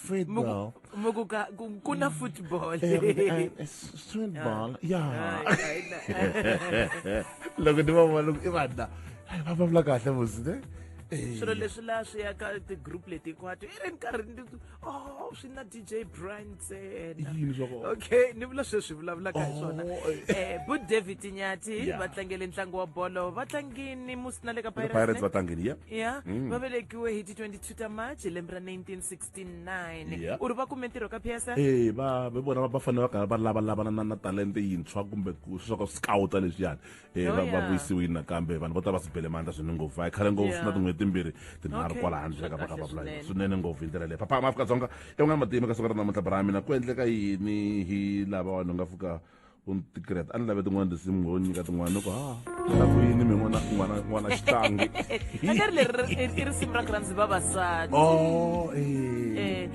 Streetball. Kuna football. Streetball. Yeah. Look at the one. Look at that. Hey, Papa Blacka, was there? Swilo leswi la swi ya ka ti-group leti hinkwato i ri ni karhi ni swi na DJ Brian ntsena. Okay ni vula sweswi vulavulaka hi swona. But David Nyati va tlangele ntlangu wa bolo va tlangini musi na le ka Pirates va tlangini ya va velekiwe hi ti 22 ta March lembe ra 1969 u ri va kume ntirho ka PSL. Va vona va fanele va karhi va lavana na talente yintshwa kumbe ku swa scouta leswiyani va vuyisiwile nakambe vanhu vo ta va sibele mandla swinene ngopfu a khale ngopfu na tin'hweti timbirhi tinharhu kwala handle ka vula swinene ngopfu hi ndlela leyi papa maAfrika-Dzonga evan'wana matima ka siku ra namuntlha bra mina ku endleka yini hi lava vanhu nga fika untikreta a ni lave tin'wana tinsimu ngo nyika tin'wana loko la ku yini mi n'wana xitlangi a nga ri leri i risimu ra rhandzi vavasati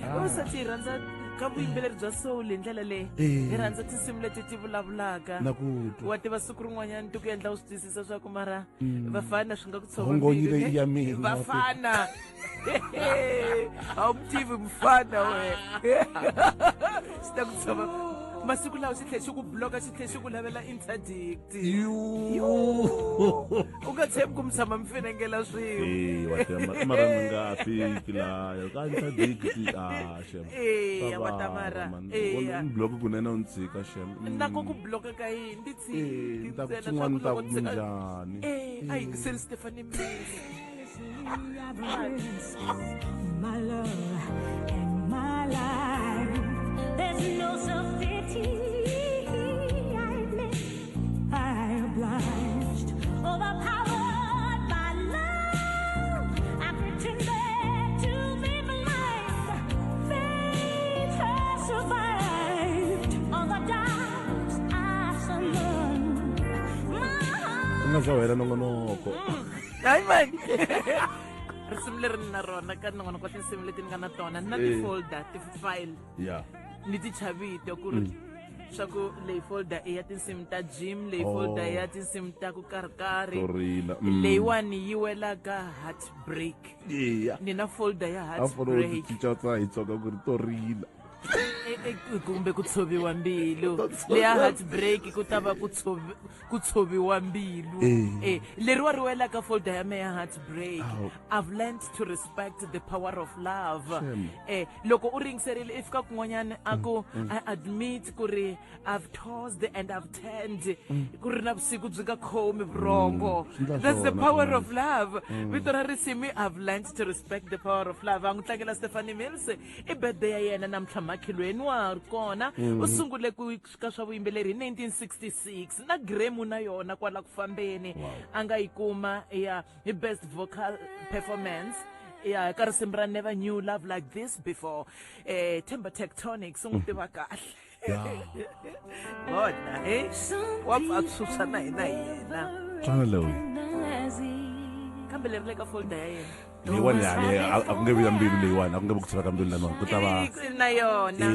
vavasati hi rhandza ka vuyimbeleri bya soul hi ndlela leyi hi rhandza tinsimu leti ti vulavulaka wa tiva siku rin'wanyana ti ku endla u swi twisisa swa ku mara vafana swi nga ku tshova vafana a wu mu tivi mufana we swi ta ku tshova masiku lawa xi tlhe xi ku bloka xi tlhe xi ku lavela interdict u nga tshembi ku mi tshama mi finengela swin'we mara mi nga fiki laha ka interdict wa tamara block kunene u tshika shem nako ku bloka ka yini ndi tshiki ta kun'wana ta ku njhani a yingiseli Stephanie Mills my love and my life there's no self-pity I admit I obliged overpowered by love I pretended to be blind faith has survived all the doubts I summoned nga za wena nongonoko hayi mani risimu leri ni na rona ka nongonoko wa tinsimu leti ni nga na tona ni na ti-folder ti-file ni ti chavito ku ri swa ku leyi folder i ya tinsimu ta Jim leyi folder i ya tinsimu ta ku karikari leyiwani yi wela ka Heartbreak ni na folder ya Heartbreak hi tsoka ku ri Torila kumbe ku tshoviwa mbilu leya Heartbreak ku ta va ku tshoviwa mbilu leriwa ri wela ka folder ya me ya Heartbreak I've learned to respect the power of love loko u ringiserile i fika kun'wanyana a ku I admit ku ri I've tossed and I've turned ku ri na vusiku byi nga khomi vurhongo that's the power of love vito ra risimu I've learned to respect the power of love a n'wi tlangela Stephanie Mills i birthday ya yena namtlha makhilweni wa ri kona u sungule ku ka swa vuyimbeleri hi 1966 na Grammy na yona kwala ku fambeni a nga yi kuma ya hi best vocal performance ka risimu ra Never Knew Love Like This Before Timber Tectonics u n'wi tiva kahle bona wa pfa susa na hina yena twana lewi kambe leri le ka folder ya yena leyiwani yale a ku nge vi ya mbilu leyiwani a ku nge vi ku tshela ka mbilu lanona ku ta va na yona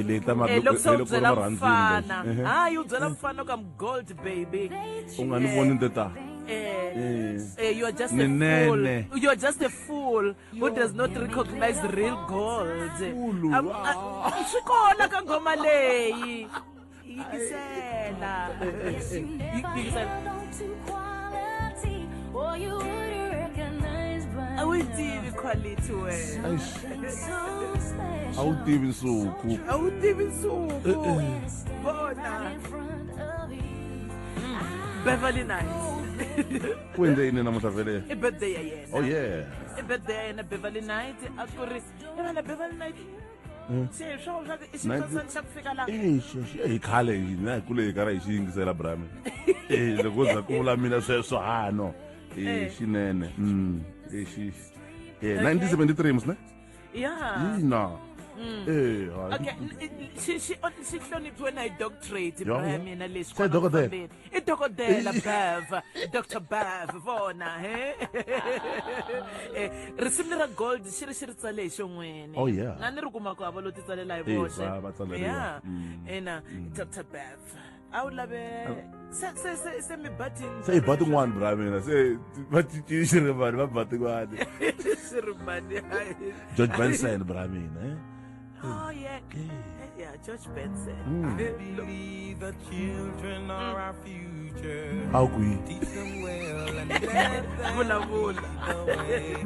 loko se u byela mfana hayi u byela mfana ka gold baby u nga ni voni ndeta you're just a fool you're just a fool who does not recognize real gold swi kona ka ngoma leyi yikisela a wu tivi quality wena a wu tivi nsuku bona Beverly Nights ku endle yini namuntlha vele i birthday ya yena i birthday ya yena Beverly Nights a ku ri vana Beverly Nights se swo swa i xitsontswana xa ku fika laha hi khale hina hi kule hi karhi hi xi yingisela brami loko za ku vula mina sweswo hano xinene 1973 musne ina okay xi hloniphiwe na hi doctorate ya mina leswi se dokodela i dokodela Bev Dr Bev vona risimu ra gold xi ri tsale hi xon'weni na ni ri kuma ku hava lo ti tsalela hi voxe ena Dr Bev a wu lave se mi bating se hi ba tin'wana bra mina se va cincile vanhu va ba tin'wana swi ri mani George Benson bra mina back. Yeah, George Benson. I believe the children are our future. How we? Teach them well and let them Vula, lead vula. the way.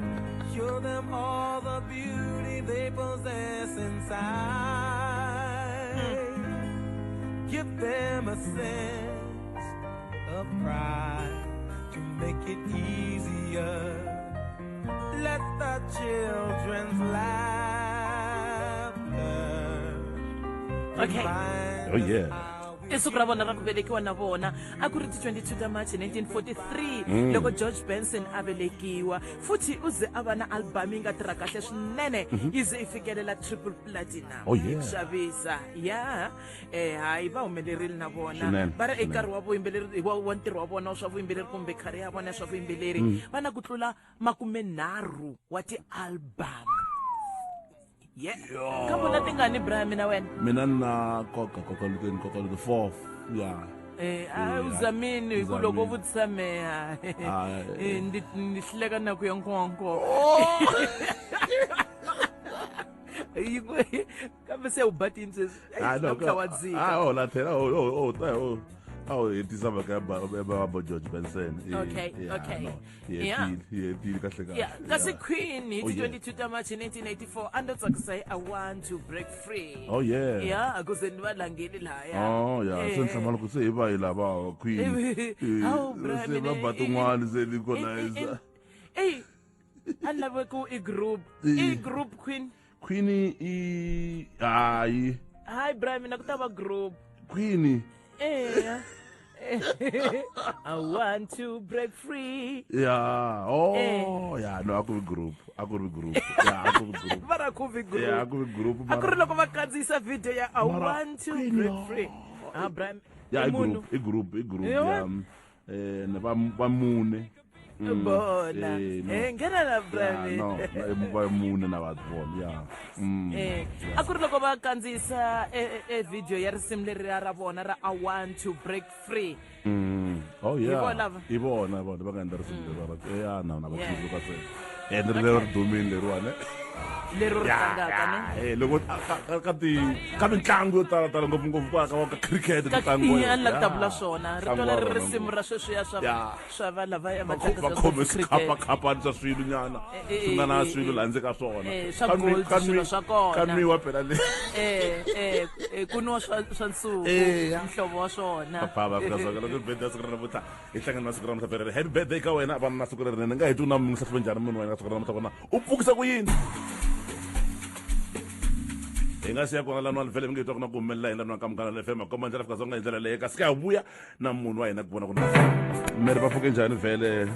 Show them all the beauty they possess inside. Give them a sense of pride to make it easier. Let the children's laughter Okay. remind Oh, yeah. us how we isuku ra vona ra ku velekiwa na vona a ku ri ti 22 ta March 1943 loko George Benson a velekiwa futhi u ze a va na album yi nga tirha kahle swinene yi ze i fikelela triple platinum. Oh, yeah. Xavisa ya hayi va humelerile na vona Swinene, va ri eka nkarhi wa vuyimbeleri wa ntirho wa vona swa vuyimbeleri kumbe career ya vona swa vuyimbeleri va na ku tlula 30 wa ti-album. Yeah. Ka vona tingani Brian mina wena? Mina na koka the fourth. Yeah. Uzamini ku loko vutisa meha ndi hleka na ku ya nkonko kambe se ubatini sesi la tela oh hetisa mhaka ya ba George Benson. Okay. Yeah kahle kahle. Yeah, kasi Queen hi Oh, yeah. 22 ta March 1984 andotsa ku say I want to break free. Oh, yeah. Yeah, akuze ni valangeli laya. Oh yeah, senhlamalo ku se hi va hi lava Queen. Hawu, bra, Se mina, va ba tin'wana se ni colonize. Hey, andlave ku i group Queen. Queen ai Hi Brian mina ku ta va group. Queen. Yeah. I want to break free. Yeah. Oh, yeah. No, I could be group. Yeah, I could be group. Vara ku vi group. Yeah, I could be group. A ku ri loko va kandziyisa video ya I Mara, want to Queen, break no. free. Brian. Yeah, i munhu. a group. Yeah. Yeah. Ne ba mune. Bona. Ngena na Brian. No, ba mune na batho bona. Yeah. A ku ri loko va kandziyisa video ya risimu leri ra vona ra I want to break free. Oh yeah. Ibona Ibona ba ka ndara sinde ba. Yeah, na ba tsilo ka se. And le domini le ruane. Lero ri tlangaka ne. Loko ka mitlangu yo tala ngopfungopfu ka cricket mitlangu ya la tabula swona ri tola ri risimu ra sweswi ya swa va lava ya va matlanga khome swikhapakhapani swa swilo nyana swi nga na swilo landze ka swona swa gold swilo swa kona kanwiwa phela le ku nwa swa nsuku mhlovo wa swona papa kazoka loko birthday siku ra vutla i hlangana na siku ra namuntlha phela happy birthday ka wena va na siku leri ni nga heti na mi hlahlube njhani munhu wena ka siku ra namuntlha vona u pfukisa ku yini hi nga siya kona lani wa vhele mi nge twa ku na ku humelela hi lani wa kamukana le fm akoma njhani Afrika-Dzonga hi ndlela leyi kasi ka ya vuya na munhu wa hina ku vona ku miri va pfuke njhani vhele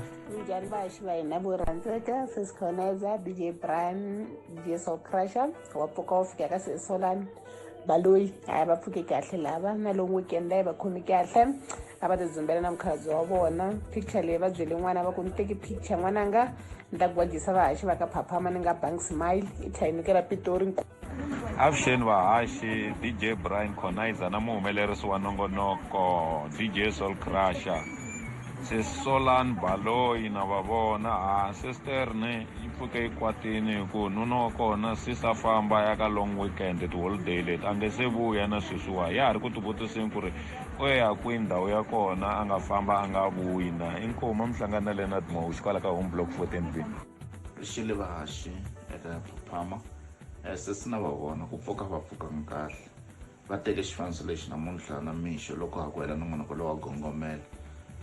njhani vaxi va hina vo rhandzeka sesikhoneza DJ Brian DJ Soul Crusher wa pfuka wu fika ka Sesolani baloyi hayi va pfuke kahle lava na long weekend leyi va khomi kahle a va tidzimbela na mukhalabye wa vona picture leyi va byele n'wana va ku ni teki picture n'wananga ni ta ku vadyisa vahaxi va ka phaphama ni nga bank smile i tlhayinikela Pitori. Avuxeni vahaxi DJ Brian Khonaiza na muhumelerisi wa nongonoko DJ Soul Crusher Sesolani Baloyi na va vona sister ne yi pfuke yi kwatini hi ku nuna wa kona sisa famba ya ka long weekend ti-holiday leti a nge se vuya na sweswiwa ya ha ri ku tivutiseni ku ri u ya kwihi ndhawu ya kona a nga famba a nga vuyi na inkomu mi hlanganele na timawuxi kwala ka home block 14b xile vahaxi eka phaphama sesi na va vona ku pfuka va pfukanga kahle va teke xifaniso lexi namuntlha na mixo loko ha ku hela nongonoko lowa gongomela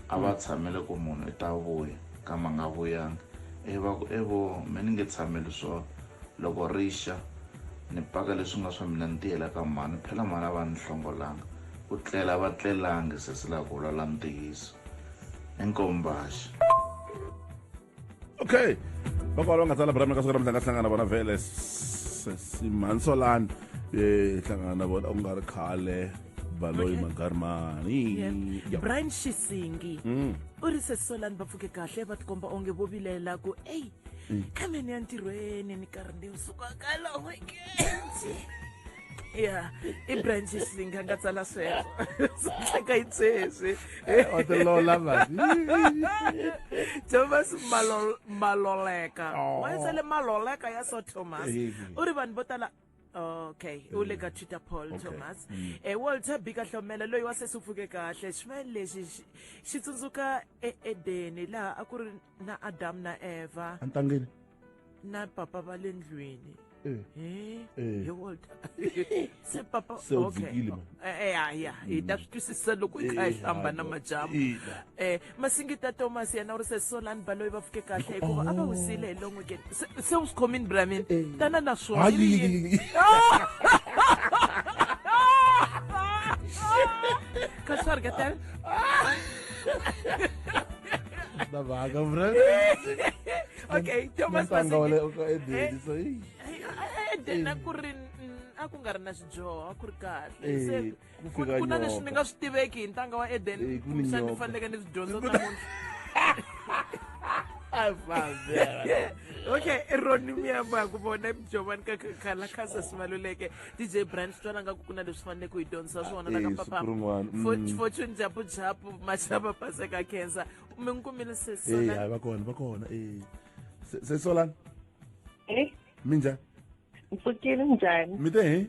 a va tshamele ku munhu i ta vuya kama nga vuyanga va ku evo me ni nge tshameli swo loko rixa ni paka leswi nga swa mina ni tiyela ka mani phela mani a va ni hlongolanga ku tlela va tlelangi sesi laha ku vulavula ntiyiso inkombaxi okay bakwala va nga tsala brama ka siku ra mhlanga hlangana vona vhele Mansolani hlangana na vona u nga ri khale Baloyi Mangarmani Brian Shisingi u ri Sesolani va pfuke kahle va tikomba onge vo vilela ku kambe ni ya ntirhweni ni karhi ndi suka ka long weekend ya i Brian Shisingi a nga tsala sweswo tlheka yi tseswi o ti lola mani Thomas Maloleka wa tsale Maloleka ya so Thomas u ri vanhu vo tala Okay, ule ka Twitter Paul Thomas. Walter Bikahlomela loyi wa sesufuke kahle. Ximela lexi xi tsundzuka Edeni laha a ku ri na Adam na Eva Antangeni. na papa va le ndlwini. He Walter. Se papa Se udzikile man. ya hi ta swi twisisa loko i kha hi hlamba na majamu. Masingita Thomas yena u ri se Solan Baloyi va fike kahle hikuva a va wisile hi long weekend. Se u swi khomini Bramin. Tana na swona. Kasar gatel. Da vaga, bro. Okay, Thomas Masingita. Edena ku ri a ku nga ri na xidyoho a ku ri kahle se ku fika ku na nyoka. leswi ni nga swi tiveki hi ntanga wa Eden ku ni kumbe ni nyoka. faneleke ni swi dyondza namuntlha. Okay, Ronnie Miyamba ku vona Jovani ka khala khasa Simaluleke DJ Brand Stwana nga ku na leswi faneleke ku hi dyondzisa swona na ka papa Fortune Japu Japu Machaba Paseka Cancer mi nkumile se Solan. Va kona. Se Solan. Minja. Mfukile njani? Mite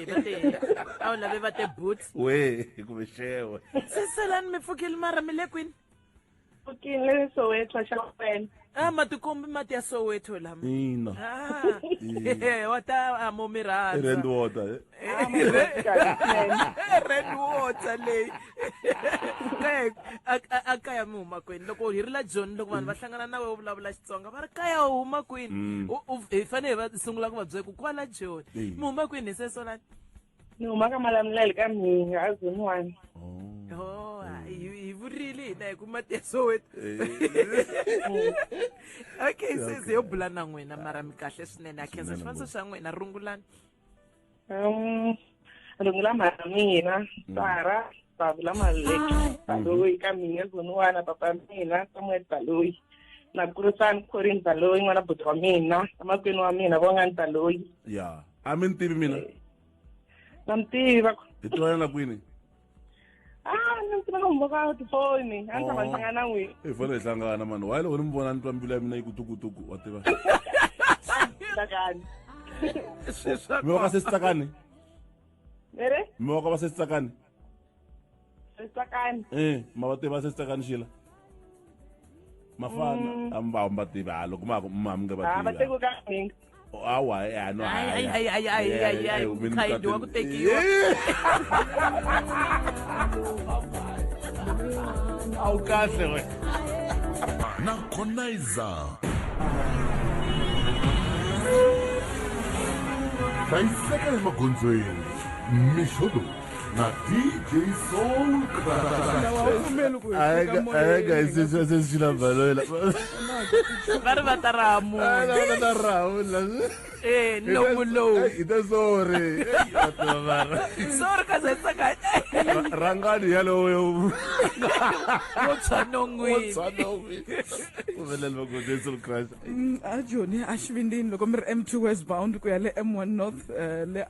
Bate awu lave va te boots. we kuve shewe. Se Solan mi pfukile mara mi le kwini? Mfukile Soweto xa wena. Matikombi mati ya Soweto lama. Ina. Wata amo miranza. Red water. Red water leyi. Kaya mi huma kwini loko hi ri la John loko vanhu va hlangana na wehe u vulavula Xitsonga va ri kaya u huma kwini hi fanele va sungula ku va byela ku kwala John mi huma kwini hi se Solan? Ni huma ka Malamulele ka Mhinga a Zone 1. Hi vurile hina hi ku mati ya Soweto. Okay, se yo bula na n'wina mara mi kahle swinene a khensa xifaniso xa n'wina rungulani. Rungula mhana mina Sara Bavula Maluleke Baloyi ka Mhinga Zone 1 papa mina Samuel Baloyi na kurisani Corinne Baloyi n'wana buti wa mina amakwini wa mina Vongani Baloyi. Ya. A mi ntivi mina. Na mtiva. Hi tirana kwini? Ni tiva ku mboka tifoni a ni tshama ni hlangana na n'wina. Hi fanele hi hlangana mani. Why loko ni mi vona ni twa mbilu ya mina yi kutukutuku wa tiva. Hlangani. Mi wa ka se Tsakani? Mere? Mi wa ka va se Tsakani? Tsakani. Ma va tiva se Tsakani xila. Mafana amba tiva loko ma mi nga va Va tiva. teko ka Mhinga. Awa no. Ay, mkhayidi wa ku tekiwa. Awu kahle we. Na Conaiza. Hlayiseka emagondzweni. Mishodo na DJ Soul Crush. Ay guys, se xila Baloyi la. Va ri va ta ramu. Na rawu. Nomu lowu. Ita sorry. Sorry ka se Tsakani. Rangani yaloyo. Wo tshwana n'wini. Uvelele magondzweni Soul Crush. Joni a xivindini loko mi ri M2 westbound ku ya le M1 north le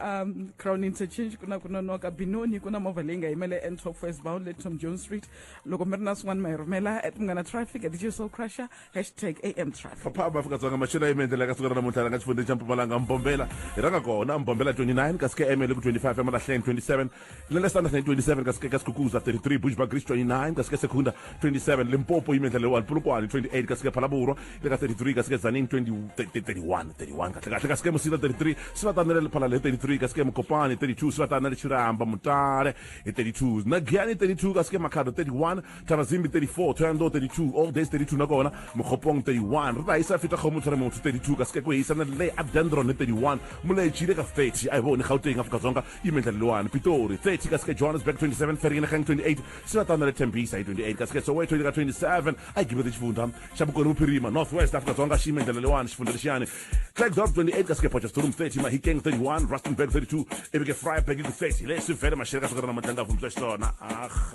Crown Interchange ku na ku nonoka Binoni ku na movha leyi nga yimele N12 westbound le Tom Jones Street loko mi ri na swin'wana ma hi rhumela Munghana Traffic at DJ Soul Crusher #AM_Traffic. Papa Afrika-Dzonga machela yimentela ka siku ra namuntlha ka xifundheni xa Mpumalanga Mbombela hi ranga kona Mbombela 29 ka sike ML ku 25 eMalahleni 27 le Standard 27 ka sike ka Skukuza 33 Bushbuckridge 29 ka sike Secunda 27 Limpopo yimentela 1 Polokwane 28 ka sike Phalaborwa le ka 33 ka sike Tzaneen 31 kahle ka sike Musila 33 Swivatana le Phalale 33 ka sike Mokopane 32 Swivatana le Chiramba Mutare 32 na Giyani 32 ka sike Makhado 31 Thabazimbi 34 Thoyando 32 All Days 32 na kona Mokgopong 31 re ta isa feta go motho re motho 32 ka sike go isa na le Abdendron 31 Mulechile ka 30 ai bone Gauteng Afrika-Dzonga yimentla le 1 Pitori 30 ka sike Johannesburg 27 Vereeniging 28 Swivatana le Tembisa 28 ka sike Soweto ka 27 ai give the Chifunda Shabukoni Muphirima Northwest Afrika-Dzonga shimentla le 1 Chifunda lexiyani Klerksdorp 28 ka sike Potchefstroom 30 Mahikeng 31 Rustenburg 32 ebike Vryburg ku 30 leswi vele mashele ka siku ra namuntlha nga vumbiwa xitona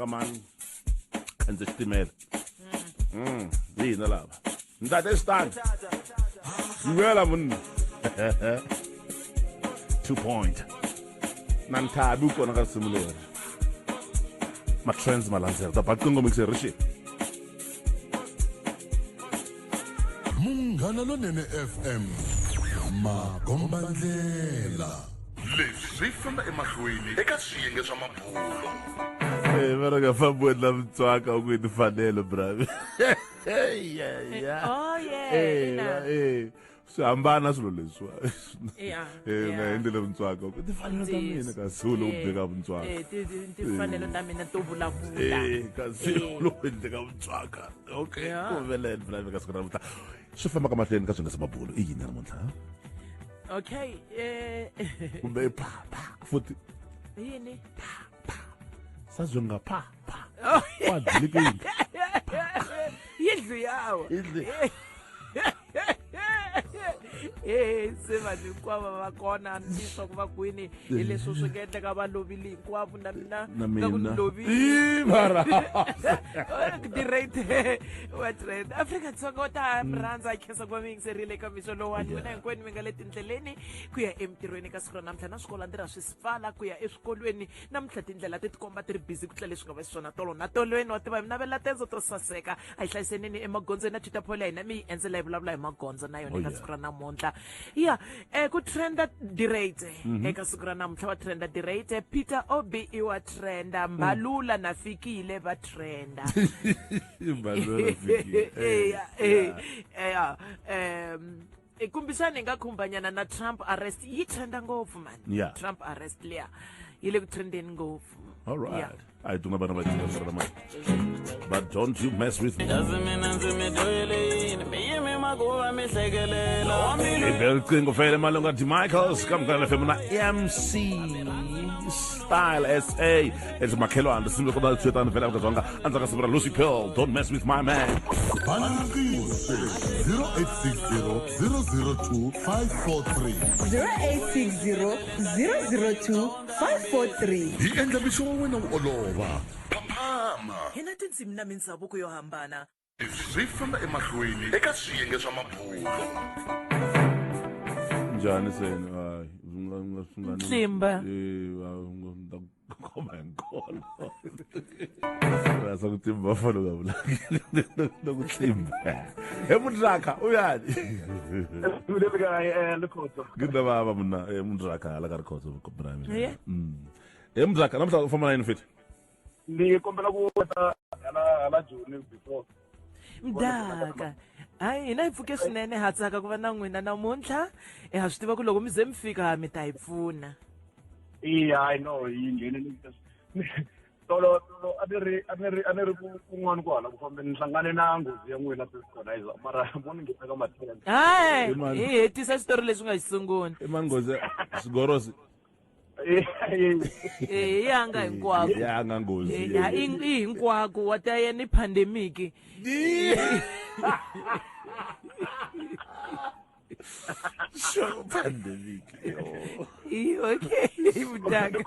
man kanze xitimela hina lava ndate xitani yimela munhu 2 point na nthabi u kona ka risimu leri matrends malandzela ta baqingomikise rishi Munghana Lonene FM makombandlela leswi famba emahlweni eka swiyenge swa mabulo Mara nga fambueni la Mtswaka u ku yi timfanelo bravi. Oh yeah. Swi hambana swilo leswi. Yeah. Nga endlela Mtswaka u ku timfanelo ta mina kasi u lo beka Mtswaka. Timfanelo ta mina to vulavula. Kasi u lo endleka Mtswaka. Okay. Ku veleni bravi ka siku ra namuntlha. Swi famba ka mahlweni ka swiyenge swa mabulo i yini namuntlha? Okay. Kumbe futhi Yini? Sazonga pa. Wadlikini. Yindlu yawo. Sema hinkwavo va kona leswaku va kwini hi leswi swi nga endleka va lovile hinkwavo na mina ka ku lovile mara direct wa trend Afrika-Dzonga u ta rhandza khensa ku va mi yingiserile eka mixo lowani mina hinkwenu mi nga le tindleleni ku ya emintirhweni ka siku ra namuntlha na swikolo ntirha swi sifala ku ya eswikolweni namuntlha tindlela ti tikomba ti ri busy ku tlula leswi nga va xiswona tolo na tolweni wa tiva mi navela tendzo to saseka a hi hlayisenini emagondzweni na twitter hina mi yi endzela hi vulavula hi magondzo na yona eka siku ra namuntlha ku trenda dirate eka siku ra namuntlha wa trenda dirate Peter Obi i wa trenda Mbalula na Fikile va trenda Mbalula Fikile kumbisani nga khumbanyana na Trump arrest yi trenda ngopfu man Trump arrest liya yi le ku trendeni ngopfu. All right. I do not know but don't you mess with me. Belkingo Fede Malunga Di Michaels, come to the MC Style SA. It's Makelo and the symbol for the Twitter and the Velanga and the Lucy Pearl. Don't mess with my man. 0860-002-543 0860-002-543 Hi endla mishomo wena u olova phaphama hina tindzimi na mindhavuko yo hambana swi famba emahlweni eka swiyenge swa mabulo njhani sena Tlimba khoma inkolo rasa ukuthi mbafalo ngabula nokutlimba emundraka uyani ngida baba mina emundraka la ka rikhoto ko brami emundraka namhla ufama line fit ngikombela kuweta ala June before mdaka hayi hina hi pfuke swinene ha tsaka ku va na n'wina namuntlha ha swi tiva ku loko mi ze mi fika mi ta hi pfuna I know yingene tolo a ni ri kun'wana kwala ku fambeni ni hlangane na nghozi ya n'wina Sesconizer mara voni ngipeka mathela hayi hi hetisa xitori leswi nga xi sungula i manghozi sigorosi yanga hinkwako yanga nghozi i hinkwako wa ta ya ni pandemic Show pandemic. Okay, mdaka.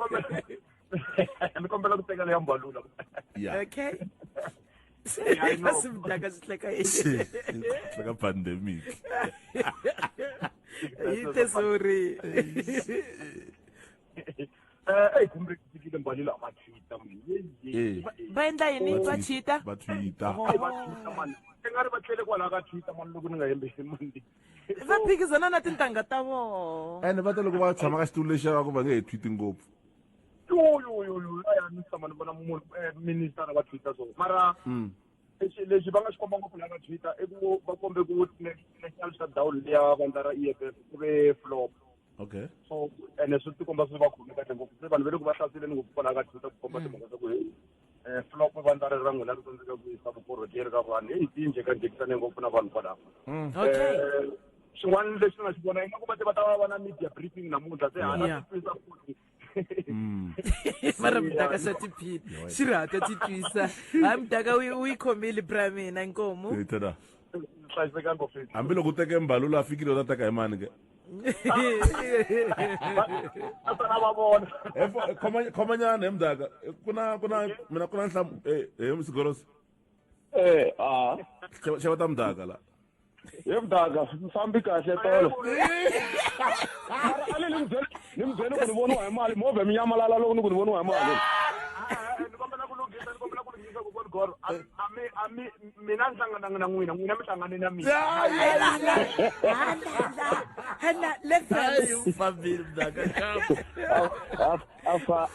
Nikombela kuteka le Mbalula. Yeah. Okay. I know. Mdaka sihleka like a pandemic. Sorry. Kumbe kile Mbalula amathita mina. Baenda yini bachita? Bachita. Man. Engari batlele kwala ka Twitter man loko ni nga yembisi mandi. Va phikizana na tintangha ta vona. And va ta loko va tshama ka xitulu lexi va ku va nge hi tweet ngopfu. Yo aya ni tshama ni vona munhu minister wa Twitter so mara lexi va nga xi komba ngopfu la ka Twitter i ku va kombe ku national shutdown leya vandla ra EFF ku ve flop. Okay. So ene swi ti komba swi va khome kahle ngopfu vanhu ve le ku va hlaseleni ngopfu kwala ka Twitter ku komba timhaka ta ku flop vandla ra rangwe la ku tsandzeka ku yisa vukorhokeri ka vanhu hi tinje ka njekisane ngopfu na vanhu kwala. Okay. Xin'wana lexi nga xi vona ingaku va va na media briefing namuntlha se hana twisa futhi mara mdaka xa tiphini xi rata ti twisa hayi mdaka u yi khomile bra mina inkomu hlayiseka ngopfu hambiloko u teke Mbalula a fikile u ta teka hi mani ke khomanyana hi mdaka kuna mina kuna nhlamu msigorosi xava ta mdaka la mdaka fambi kahle tolo ale ni mbyele ku ni voniwa hi mali movha mi nyamalala loko ni ku ni voniwa hi mali ni kombela ku lunghisa ku Goro, mina ngihlangana na n'wina mi hlangane na mina. Hana lefels.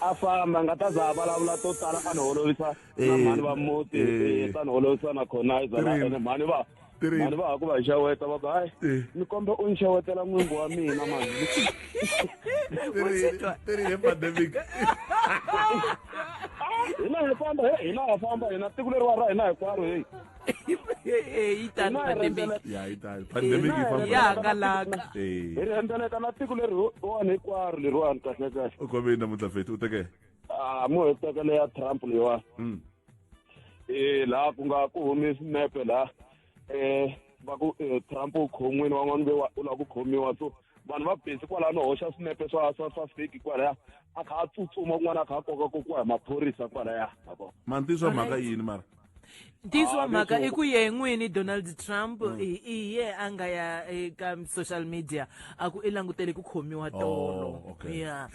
Afamba ngataza abalavula to tala a ni holovisa na mhani va muti ta ni holovisa na Khonaiza na mhani va ku va xeweta va ku hayi ni kombe u ni xewetela n'wingi wa mina mani. Pandemic. hina ha famba hina tiko leriwa ra hina hinkwaro heyi. Yi tani pandemic. Yi tani pandemic yi famba. Ya hangalaka. Hi rhendzeleka na tiko leriwani hinkwaro leriwani kahle kahle. U khome namuntlha feti u teke? Mo hi tekele ya Trump leyiwani. Laha ku nga ku humi swinepe laha va ku Trump u khomwini wan'wana u lava ku khomiwa so vanhu va busy kwalaha no hoxa swinepe swa fake kwalaya a kha a tsutsuma kun'wana a kha a koka kokiwa hi maphorisa kwalaya. Mantiso mhaka yini mara? Ntiso mhaka i ku ye n'wini Donald Trump i ye a nga ya eka social media a ku i langutele ku khomiwa tolo. Ya.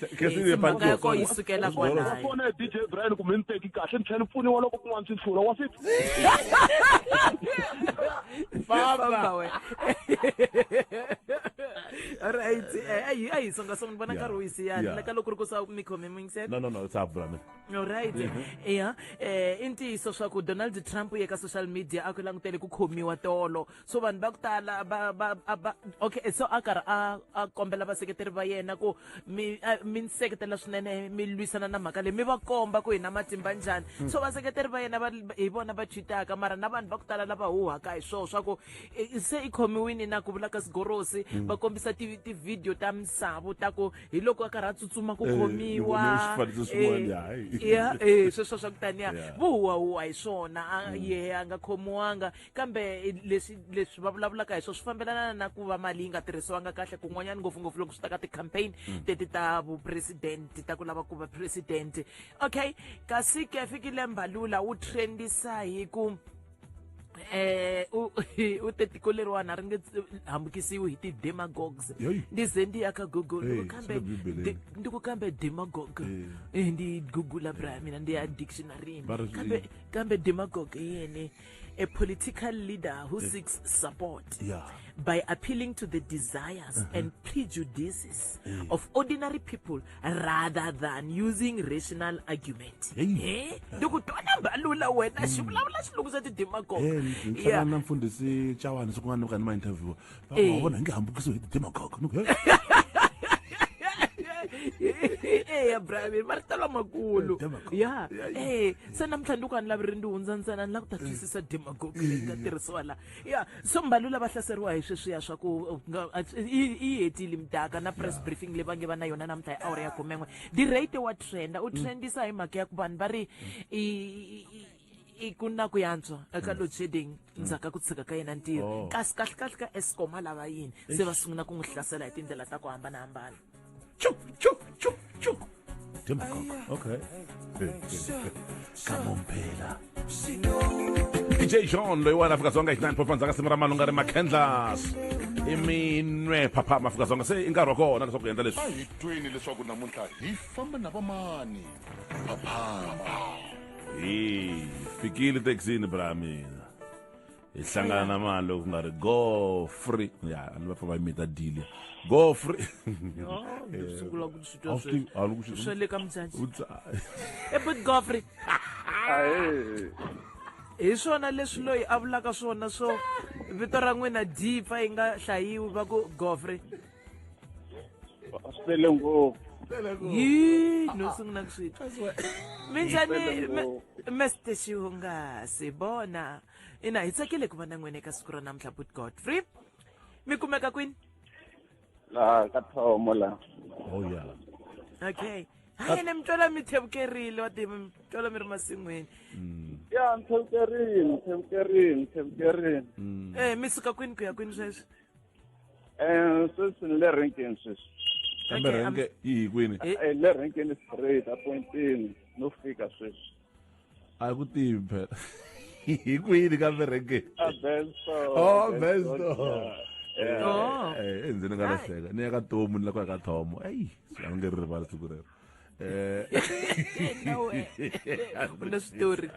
Mhaka ya ko yi sukela kwalayo. Fona DJ Brian kumbe ni teki kahle ni tlhela ni pfuniwa loko kun'wana swi hlula wa swi. Famba we. Alright, ay songa bona ka roisi yani la ka loko ri ku sa mi khome mingset. No, it's up brother. Alright. Yeah. Inti so swa ku Donald Trump ye ka social media a ku langutele ku khomiwa tolo. So vanhu ba ku tala ba okay so a karhi a kombela vaseketeri va yena ku mi seketela swinene mi lwisana na mhaka leyi mi va komba ku hina matimba njhani. So vaseketeri va yena hi vona va chitaka mara na vanhu va ku tala lava huhaka hi swona swa ku se i khomiwini na ku vula ka Sigorosi va kombisa ti-video ta misavo ta ku hi loko a karhi a tsutsuma ku khomiwa sweswo swa ku taniya vuhuwahuwa hi swona ye a nga khomiwanga kambe leswi va vulavulaka hi swona swi fambelana na ku va mali yi nga tirhisiwanga kahle kun'wanyana ngopfungopfu loko swi ta ka ti-campaign teti ta vupresidenti ta ku lava ku va presidente. Okay kasi ke fikile Mbalula wu trendisa hi ku u tiko leriwana ri nge hambukisiwi hi ti-demagogues ndize ndi ya ka Google ndi ku kambe demagogue ndi Google bra mina ndi ya dictionary kambe demagogue yini a political leader who seeks support by appealing to the desires and prejudices of ordinary people rather than using rational argument. Ndikutona Mbalula wena xivulavula xilungu xa ti-demagogue. Yeah, na mfundhisi Chawana swin'wana ka ni ma interview. Va vona nge hambukisiwi hi ti-demagogue. Brave maritalo makulu ya se namtlha ndi ku a ni lavi ri ndi hundza ntsena ni la ku ta twisisa demagogue leyi nga tirhisiwa la ya so Mbalula va hlaseriwa hi sweswiya swa ku i hetile mdaka na press briefing leyi va nge va na yona namuntlha hi awara ya 11 dirate wa trenda u trendisa hi mhaka ya ku vanhu va ri i ku na ku yantswa eka load shedding ndzhaka ku tshika ka yena ntirho kasi kahle ka Eskom a lava yini se va sungula ku n'wi hlasela hi tindlela ta ku hambanahambana. Demagogue. Okay. Come on, Pela. DJ John, loyi wa Afrika Dzonga 9.1 dzaka simu ra malunga ri makhendlas iminwe papa Afrika Dzonga se i nkarhi wa kona leswaku endla leswi. Hi twini leswaku namuntlha hi famba na vamani papa. Fikile taxini bra mina. Hi hlangana na mani loko nga ri go free ya ni va fa va imita deal go free sungula ku switwa swo le ka mtsatsi but go free hi swona leswi loyi a vulaka swona swo vito ra n'wina Dipa yi nga hlayiwi va ku go free sele ngopfu no sungula ku switwa minjhani Mr. Xihungasi bona ina hi tsakile ku va na n'wina eka siku ra namuntlha but Godfrey mi kumeka kwini la ka Thomo la okay hayi ne mtwala mi thevukerile wa mi twala mi ri masin'wini ya thevukerini mi suka kwini ku ya kwini sweswi sweswi ni le renkeni sweswi kambe renke yi kwini le renkeni straight appointini no fika sweswi a ku tivi phela hi kwini kambe renke Besto endzeni ka lahleka ni ya ka Tomu ni la ku ya ka Thomo swi a nge ri rivala siku rero No una story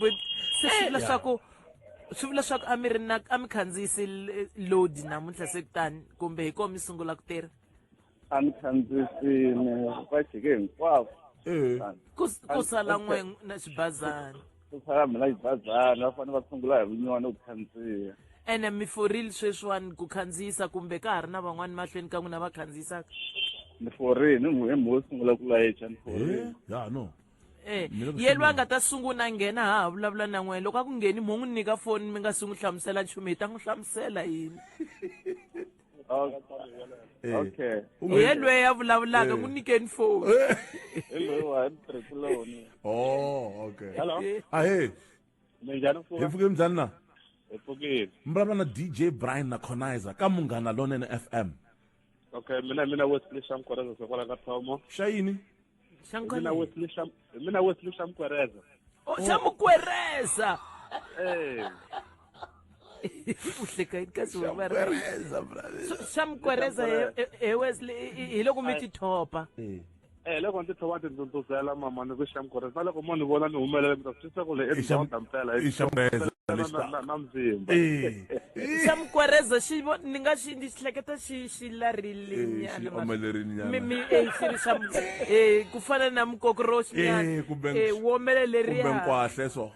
but swi vula swa ku a mi ri na a mi khandziyisi load namuntlha sekutani kumbe hi koho mi sungula ku tirha a ni khandziyisini va jike hinkwavo ku sala n'we na xibazana ku sala mina xibazana va fanele va sungula hi vunywana ku khandziya ene mi forile sweswiwani ku khandziyisa kumbe ka ha ri na van'wani mahlweni ka n'wina va khandziyisaka ni forile hi mo sungula ku layicha ni forile ya no yelwa nga ta sungula nghena ha vulavula na n'wena loko a ku ngheni mo n'wi nyika foni mi nga sungula hlamusela nchumu hi ta n'wi hlamusela yini okay ye lweyi a vulavulaka n'wi nyikeni foni okay hello ahe minjhani hi pfuke mbyani na hi pfukile mvulavula na DJ Brian na Conizer ka Munghana Lonene FM okay mina Wesley Shamkwareza sokola ka Thomo xa yini mina Wesley Shamkwareza Shamkwareza uhleka yini kasi Shamkwareza Wesley hi loko mi ti thopa loko ndzi thova ndzi nduzela mama ni ku Shamkwareza na loko mo ni vona ni humelela mi ta swi ku le endhawini mpela na mzimba Shamkwareza ni nga xi hleketa xi larile nyana mi xi ri ku fana na mukokoroxi nyana womeleleriya kumbe nkwahle so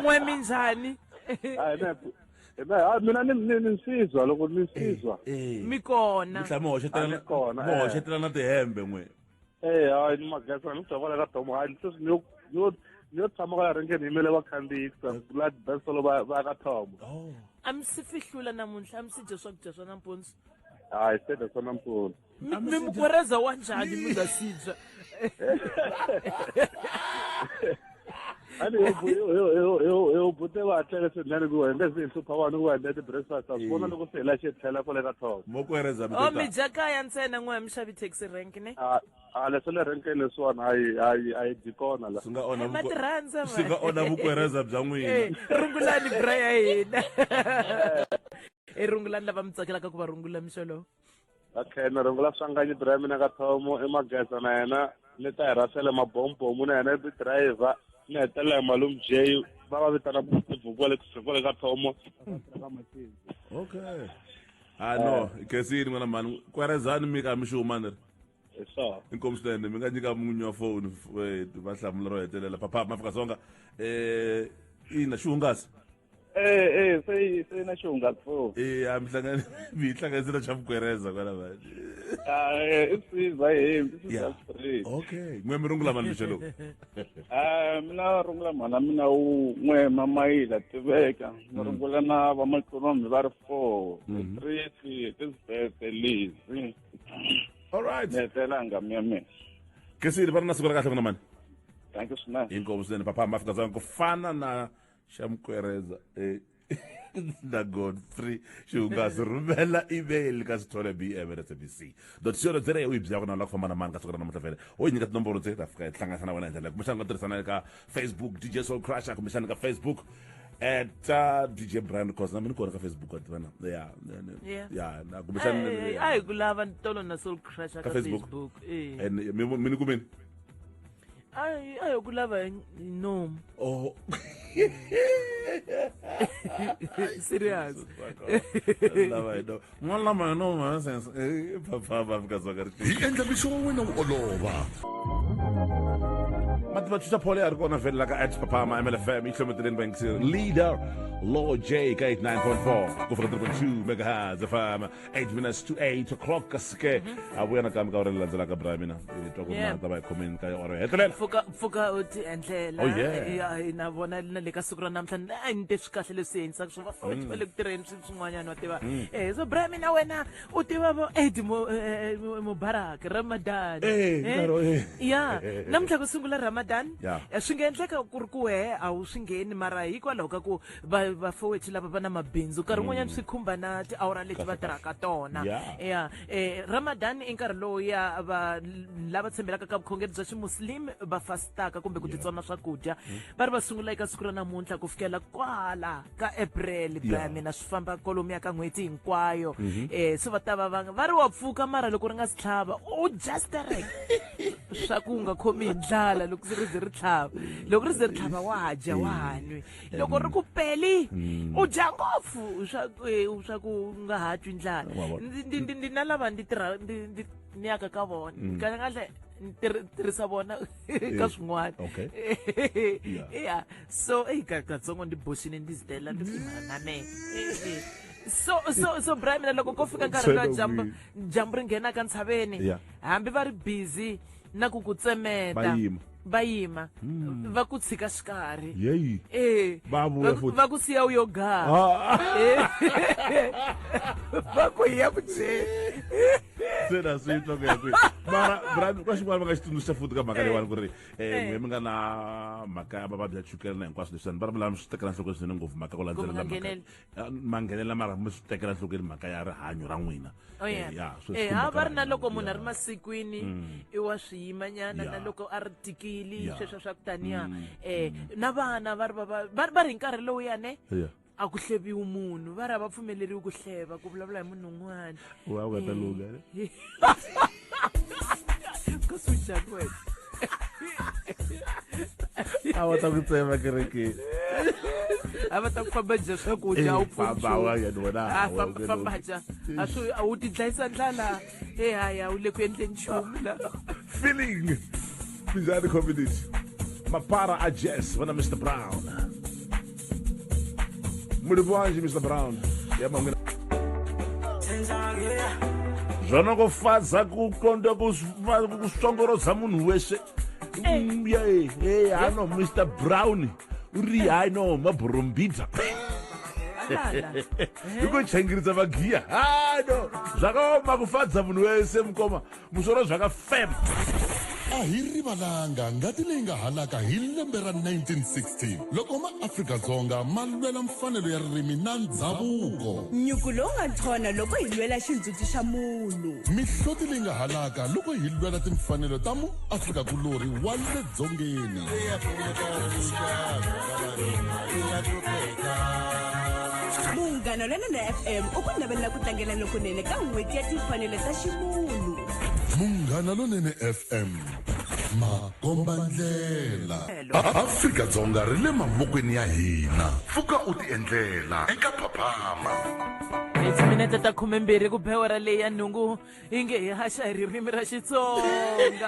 n'we minjhani mina ni nsizwa loko ni nsizwa mi kona hoxetela na tihembe n'we hayi ni magasa ni tsavala ka Thomo hayi ni yo tshama ka renkeni yimele vakhandziyi blood basolo va ka Thomo a mi si fihlula namuntlha a mi si dya swakudya swa nampundzu hayi se dya swa nampundzu mi mukwereza wa njhani mi nga si dya ani yo bute va tlele swinene ku wende si hlupha vanhu ku wende ti-breakfast a swi vona loko se hela xi tlhela kwale ka Thomo mo kwereza mi dya kaya ntsena n'we mi xavi taxi rank ne leswi le renkeni leswiwani a yi dyi kona la swi nga onha ma ti rhandza swi nga onha vukwereza bya n'wina rungulani bra ya hina rungulani lava mi tsakelaka ku va rungula mixolovo okay ni rungula swanganyi bra ya mina ka Thomo Mageza na yena ni ta hi rasele mabombomu na yena i driver ni hetelela hi Malum J va va vitana vukole ka Thomo okay no kesini n'wana mani kwerezani mi ka mi xuma ni ri inkomisidende mi nga nyika munyu wa foni va hlamula ro hetelela papa maAfrika-Dzonga ina xihungasi se na xihungasi fo mi hlanganisile xa vukwereza kwala vani okay n'we mi rungula mani mixo lowu mina rungula mhana mina n'we Mamayila Tiveka ni rungula na vamaikhonomi va ri 4 street tisbete lizi alright netelanga mina kesini va ri na siku ra kahle kuna mani thank you swinene inkomisidende papa maAfrika-Dzonga ku fana na xa mukwereza na Godfrey xihungasi rhumela email ka Sithole BM@SABC.co.za u yi byaka na la ku famba na mani ka siku ra namuntlha vhele u yi nyika tinomboro ndzi ta fika hi hlangana na wena hi ndlela kumbexana nga tirhisana ka Facebook DJ Soul Crusher kumbexana ka Facebook at DJ Brian cause na mi ni kona ka Facebook at vana ya na kumbexana a hi ku lava tolo na Soul Crusher ka Facebook and mi ni kumeni ayo kulava nomu serious n'wana lama hi nomu ha sense papa maAfrika-Dzonga hi endla mixo wa wena wu olova mati va chucha phole a ri kona vhele la ka @papa MLFM yi hlometeleni va yingiseri leader Law J ka 89.4 ku fika 3.2 megahertz FM 8 minutes to 8 o'clock kasike a vuya nakambe ka uri landzelaka bra mina twa ku na ta va hi khomeni ka oro hetelela pfuka u ti endlela na vona na le ka siku ra namuntlha a ni te swi kahle leswi endlisaka swo va foti va le ku tirheni swin'wanyana wa tiva so bra mina wena u tiva vo Mubarak Ramadan ya namuntlha ku sungula Ramadan Ramadan Yeah. swi nga endleka ku ri ku wehe a wu swi ngheni mara hikwalaho ka ku vafowethu lava va na mabindzu nkarhi wun'wanyana swi khumba na tiawara leti va tirhaka tona Yeah. Ramadan i nkarhi lowu ya lava tshembelaka ka vukhongeri bya ximuslim va fastaka kumbe ku titsona swakudya va ri va sungula eka siku ra namuntlha ku fikela kwala ka April bra mina swi famba kolomu ya ka n'hweti hinkwayo se va ta va ri wa pfuka mara loko ri nga si tlhava u just swa ku nga khomi hi ndlala loko ri ze ri tlhava loko ri ze ri tlhava wa dya wa nwi loko ri ku peli u dya ngopfu swa ku nga ha twi ndlala ndi na lava ndi yaka ka vona kahle tirhisa vona ka swin'wana ya so katsongo ndi boxini ndi zitela ndi na me so bra mina loko ko fika nkarhi lowa dyambu ri nghena ka ntshaveni hambi va ri busy na ku tsemeta va yima va ku tshika xikarhi va ku siya u yo gaha va ku ya vudyeni sena swi twa ku ya kwihi mara brand ka xin'wana va nga xi tsundzuxa futhi ka mhaka leyiwani ku ri mi nga na mhaka ya vavabyi ya chukele na hinkwaswo leswiwani va ri vulava mi swi tekela nhlokweni swinene ngopfu mhaka ku landzelela manghenelela mara mi swi tekela nhlokweni mhaka ya rihanyo ra n'wina va ri na loko munhu a ri masikwini i wa swiyimanyana na loko a ri tikili sweswo swa ku taniya na vana va ri nkarhi lowuyane a ku hleviwi munhu va ri a va pfumeleriwi ku hleva ku vulavula hi munhu un'wana wa u nga ta lunga ka swinjhani wena a va ta ku tsema kerekeni a va ta ku famba dya swakudya a wu famba dya a wu ti dlayisa ndlala haya u le ku endleni nchumu la feeling Minjani community mapara a jazz vana Mr Brown mulivwanji Mr Brown zvona kufadza kukonda kusvongoroza munhu weshe hano Mr Brown uri hano mabhurumbidza ikuchengeredza magiya hano zvakaoma kufadza munhu wese mukoma musoro zvakafema a hi rivalanga ngati leyi nga halaka hi lembe ra 1916 loko maAfrika-Dzonga ma lwela mfanelo ya ririmi na ndhavuko nyuku lowu nga nthona loko hi lwela xindzhuti xa munhu mihloti leyi nga halaka loko hi lwela timfanelo ta muAfrika-kulorhi wa le dzongeni munghana lwana na FM u ku navelela ku tlangela lokunene ka n'hweti ya timfanelo ta ximunhu munghana lonene FM makomba ndlela Afrika-Dzonga ri le mavokweni ya hina pfuka u ti endlela eka phaphama timinete ta 12 ku bewera leyi ya nhungu yi nge hi haxa hi ririmi ra Xitsonga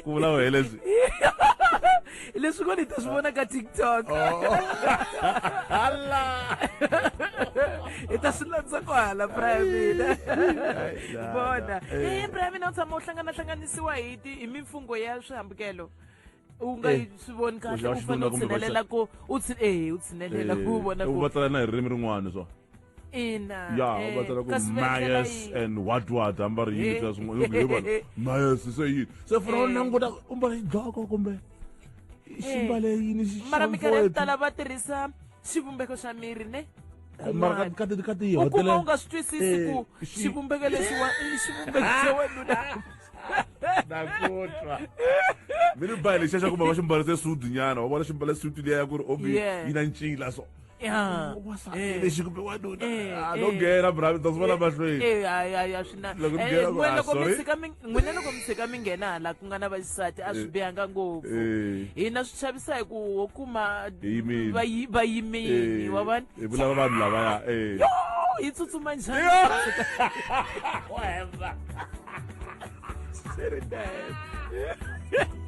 ku vula wehe leswi leswi ko ni ta swi vona ka TikTok i ta swi landza ku hala Prime bona Prime u tshama u hlanganisiwa hi mimfungo ya swihambukelo u nga swi voni kahle u fanele u tshinelela ku u tshinelela ku vona ku va tsala na hi ririmi rin'wana so va tsala ku Myers and what ambari yini ka swin'wana Myers se yini se funa u languta u mbale dloko kumbe ximbale yini mara minkarhi yo tala va tirhisa xivumbeko xa miri ne mara ka ti u kuma u nga swi twisisi ku xivumbeko lexiwa i xivumbeko xa wanuna nakutwa mi ri bayi lexiya xa ku va ximbarise suti nyana wa vona ximbale suti liya ya ku ri obi yi na ncila so lexi kumbe wanuna no nghena bravi ta swi vona mahlweni n'wina loko mi tshika mi nghena hala ku nga na vaxisati a swi bihanga ngopfu hina swi chavisa hi ku wo kuma vayimini wa vana hi vulava vanhu lavaya yi tsutsuma njhani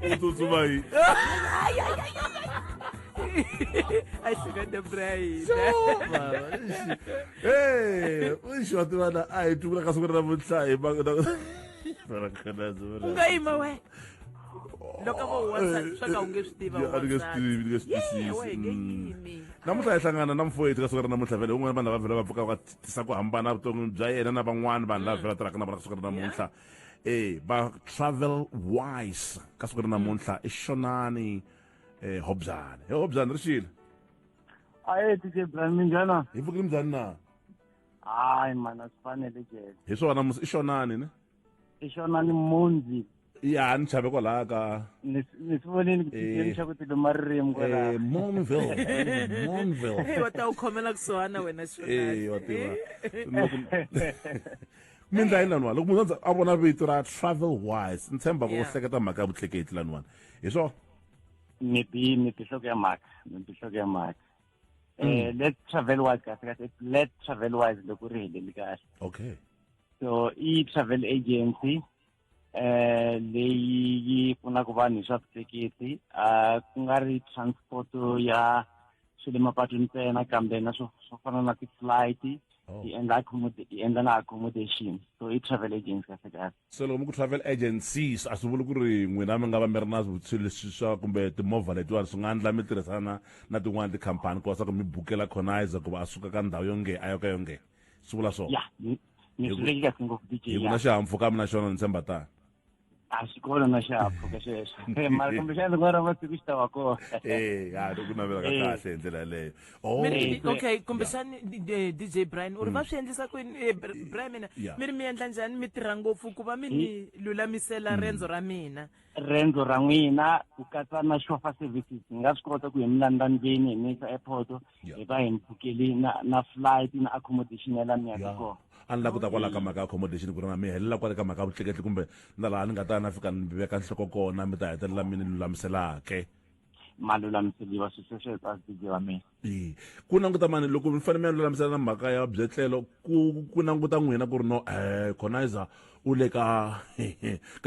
u tsutsuma yi a hleketa Brian xoti vana a hi tukula ka siku ra namuntlha u nga yima we loko vo swa ka u nge swi tiva namuntlha hi hlangana na mfoyeti ka siku ra namuntlha vele un'wana vanhu lava vhela va pfuka va tisa ku hambana vuton'wini bya yena na van'wana vanhu lava vhela tirhaka na vona ka siku ra namuntlha ba Travel Wise ka siku ri namuntlha i Shonani Hobzane. Hobzane rishile. Aye DJ Brian minjana? Hi pfukile mzani na? Hayi man asifanele ke. Hi swona i Shonani ne? I Shonani Monzi. Ya ni chave kwala ka nisivonile kuthini ukuthi lo maririmu kwala Monville. Hey wata ukhomela kusona wena Shonani. Wativa. Mindla inanwa loko munhu a vona vito ra Travel Wise ni tshemba ku hleketa mhaka ya vutleketli lan'wana hi swona mi tihloko ya mhaka let Travel Wise kahle let Travel Wise loko ri heleli kahle. Okay. So i travel agency leyi yi pfunaka vanhu hi swa vutleketli ku nga ri transport ya swi le mapatwini ntsena kambe na swo fana na ti-flight yi endla na accommodation so i travel agency kahle. So loko mi ku travel agencies a swi vuli ku ri n'wina mi nga va mi ri na swilo swa kumbe timovha letiwani swi nga endla mi tirhisana na tin'wana tikhampani ku va ku mi bukela Conizer ku va a suka ka ndhawu yonge a yo ka yonge swi vula swona ni swi kahle ngopfu DJ hi ku na xihahampfhuka mi na xona ni tshemba tani a xi kona na xihahampfhuka xexo mara kumbexana rin'wana ra masiku xi ta va kona ku navela ka kahle hi ndlela yaleyo okay kumbexani DJ Brian u ri va swi endlisa kwini Brian mina mi ri mi endla njhani mi tirha ngopfu ku va mi ni lulamisela rendzo ra mina rendzo ra n'wina ku katsa na chauffeur services hi nga swi kota ku hi mi landza ndzeni hi mi yisa airport hi va hi mi bukeli na flight na accommodation ya la mi yaka kona a ni la ku ta kwala ka mhaka accommodation ku ri na mi helela kwale ka mhaka vutleketli kumbe na laha ni nga ta na fika ni veka nhloko kona mi ta hetelela mi ni lulamiselake ma lulamiseliwa swi sweswo as DJ wa mina ku languta mani loko mi fanele mi ya lulamisela na mhaka ya byetlelo ku languta n'wina ku ri no Conizer u le ka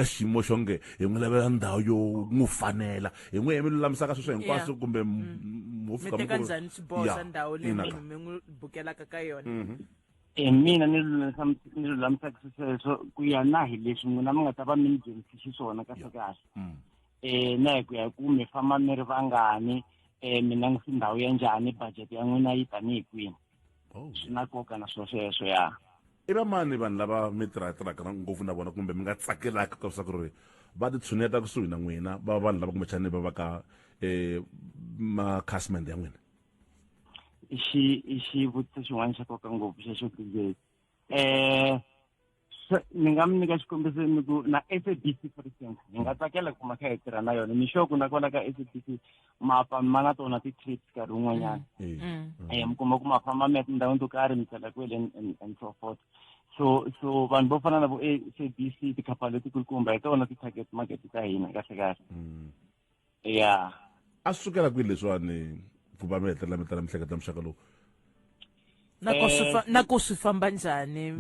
xiyimo xonge hi n'wi lavela ndhawu yo n'wi fanela hi n'wi hi mi lulamisaka sweswo hinkwaswo kumbe mi teka njhani xiboho xa ndhawu leyi munhu mi n'wi bukelaka ka yona mina ni lulamisaka sweswo ku ya na hi leswi n'wina mi nga ta va mi ni dyondzisi xiswona kahle na hi ku ya hi ku mi famba mi ri vangani mina ngi si ndhawu ya njhani budget ya n'wina yi tanihi kwini swi na nkoka na sweswo ya i va mani vanhu lava mi tirhaka ngopfu na vona kumbe mi nga tsakelaka ka swa ku ri va titshuneta kusuhi na n'wina va vanhu lava kumbexani va va ka makhasimende ya n'wina i xivutiso xin'wana xa nkoka ngopfu xexo DJ ni nga mi nyika xikombiso ni ku na SABC for instance ni nga tsakela ku ma kha hi tirha na yona ni sure ku na kwala ka SABC ma na tona ti-trips nkarhi wun'wanyana mi kuma ku ma famba mi ya tindhawini to karhi mi tsela kwele and so forth so vanhu vo fana na vo SABC tikhampani letikulukumba hi tona ti-target market ta hina kahle ya a swi sukela kwini leswiwani ku va mi hetelela mi tala mihleketa muxaka lowu na ku swi famba njhani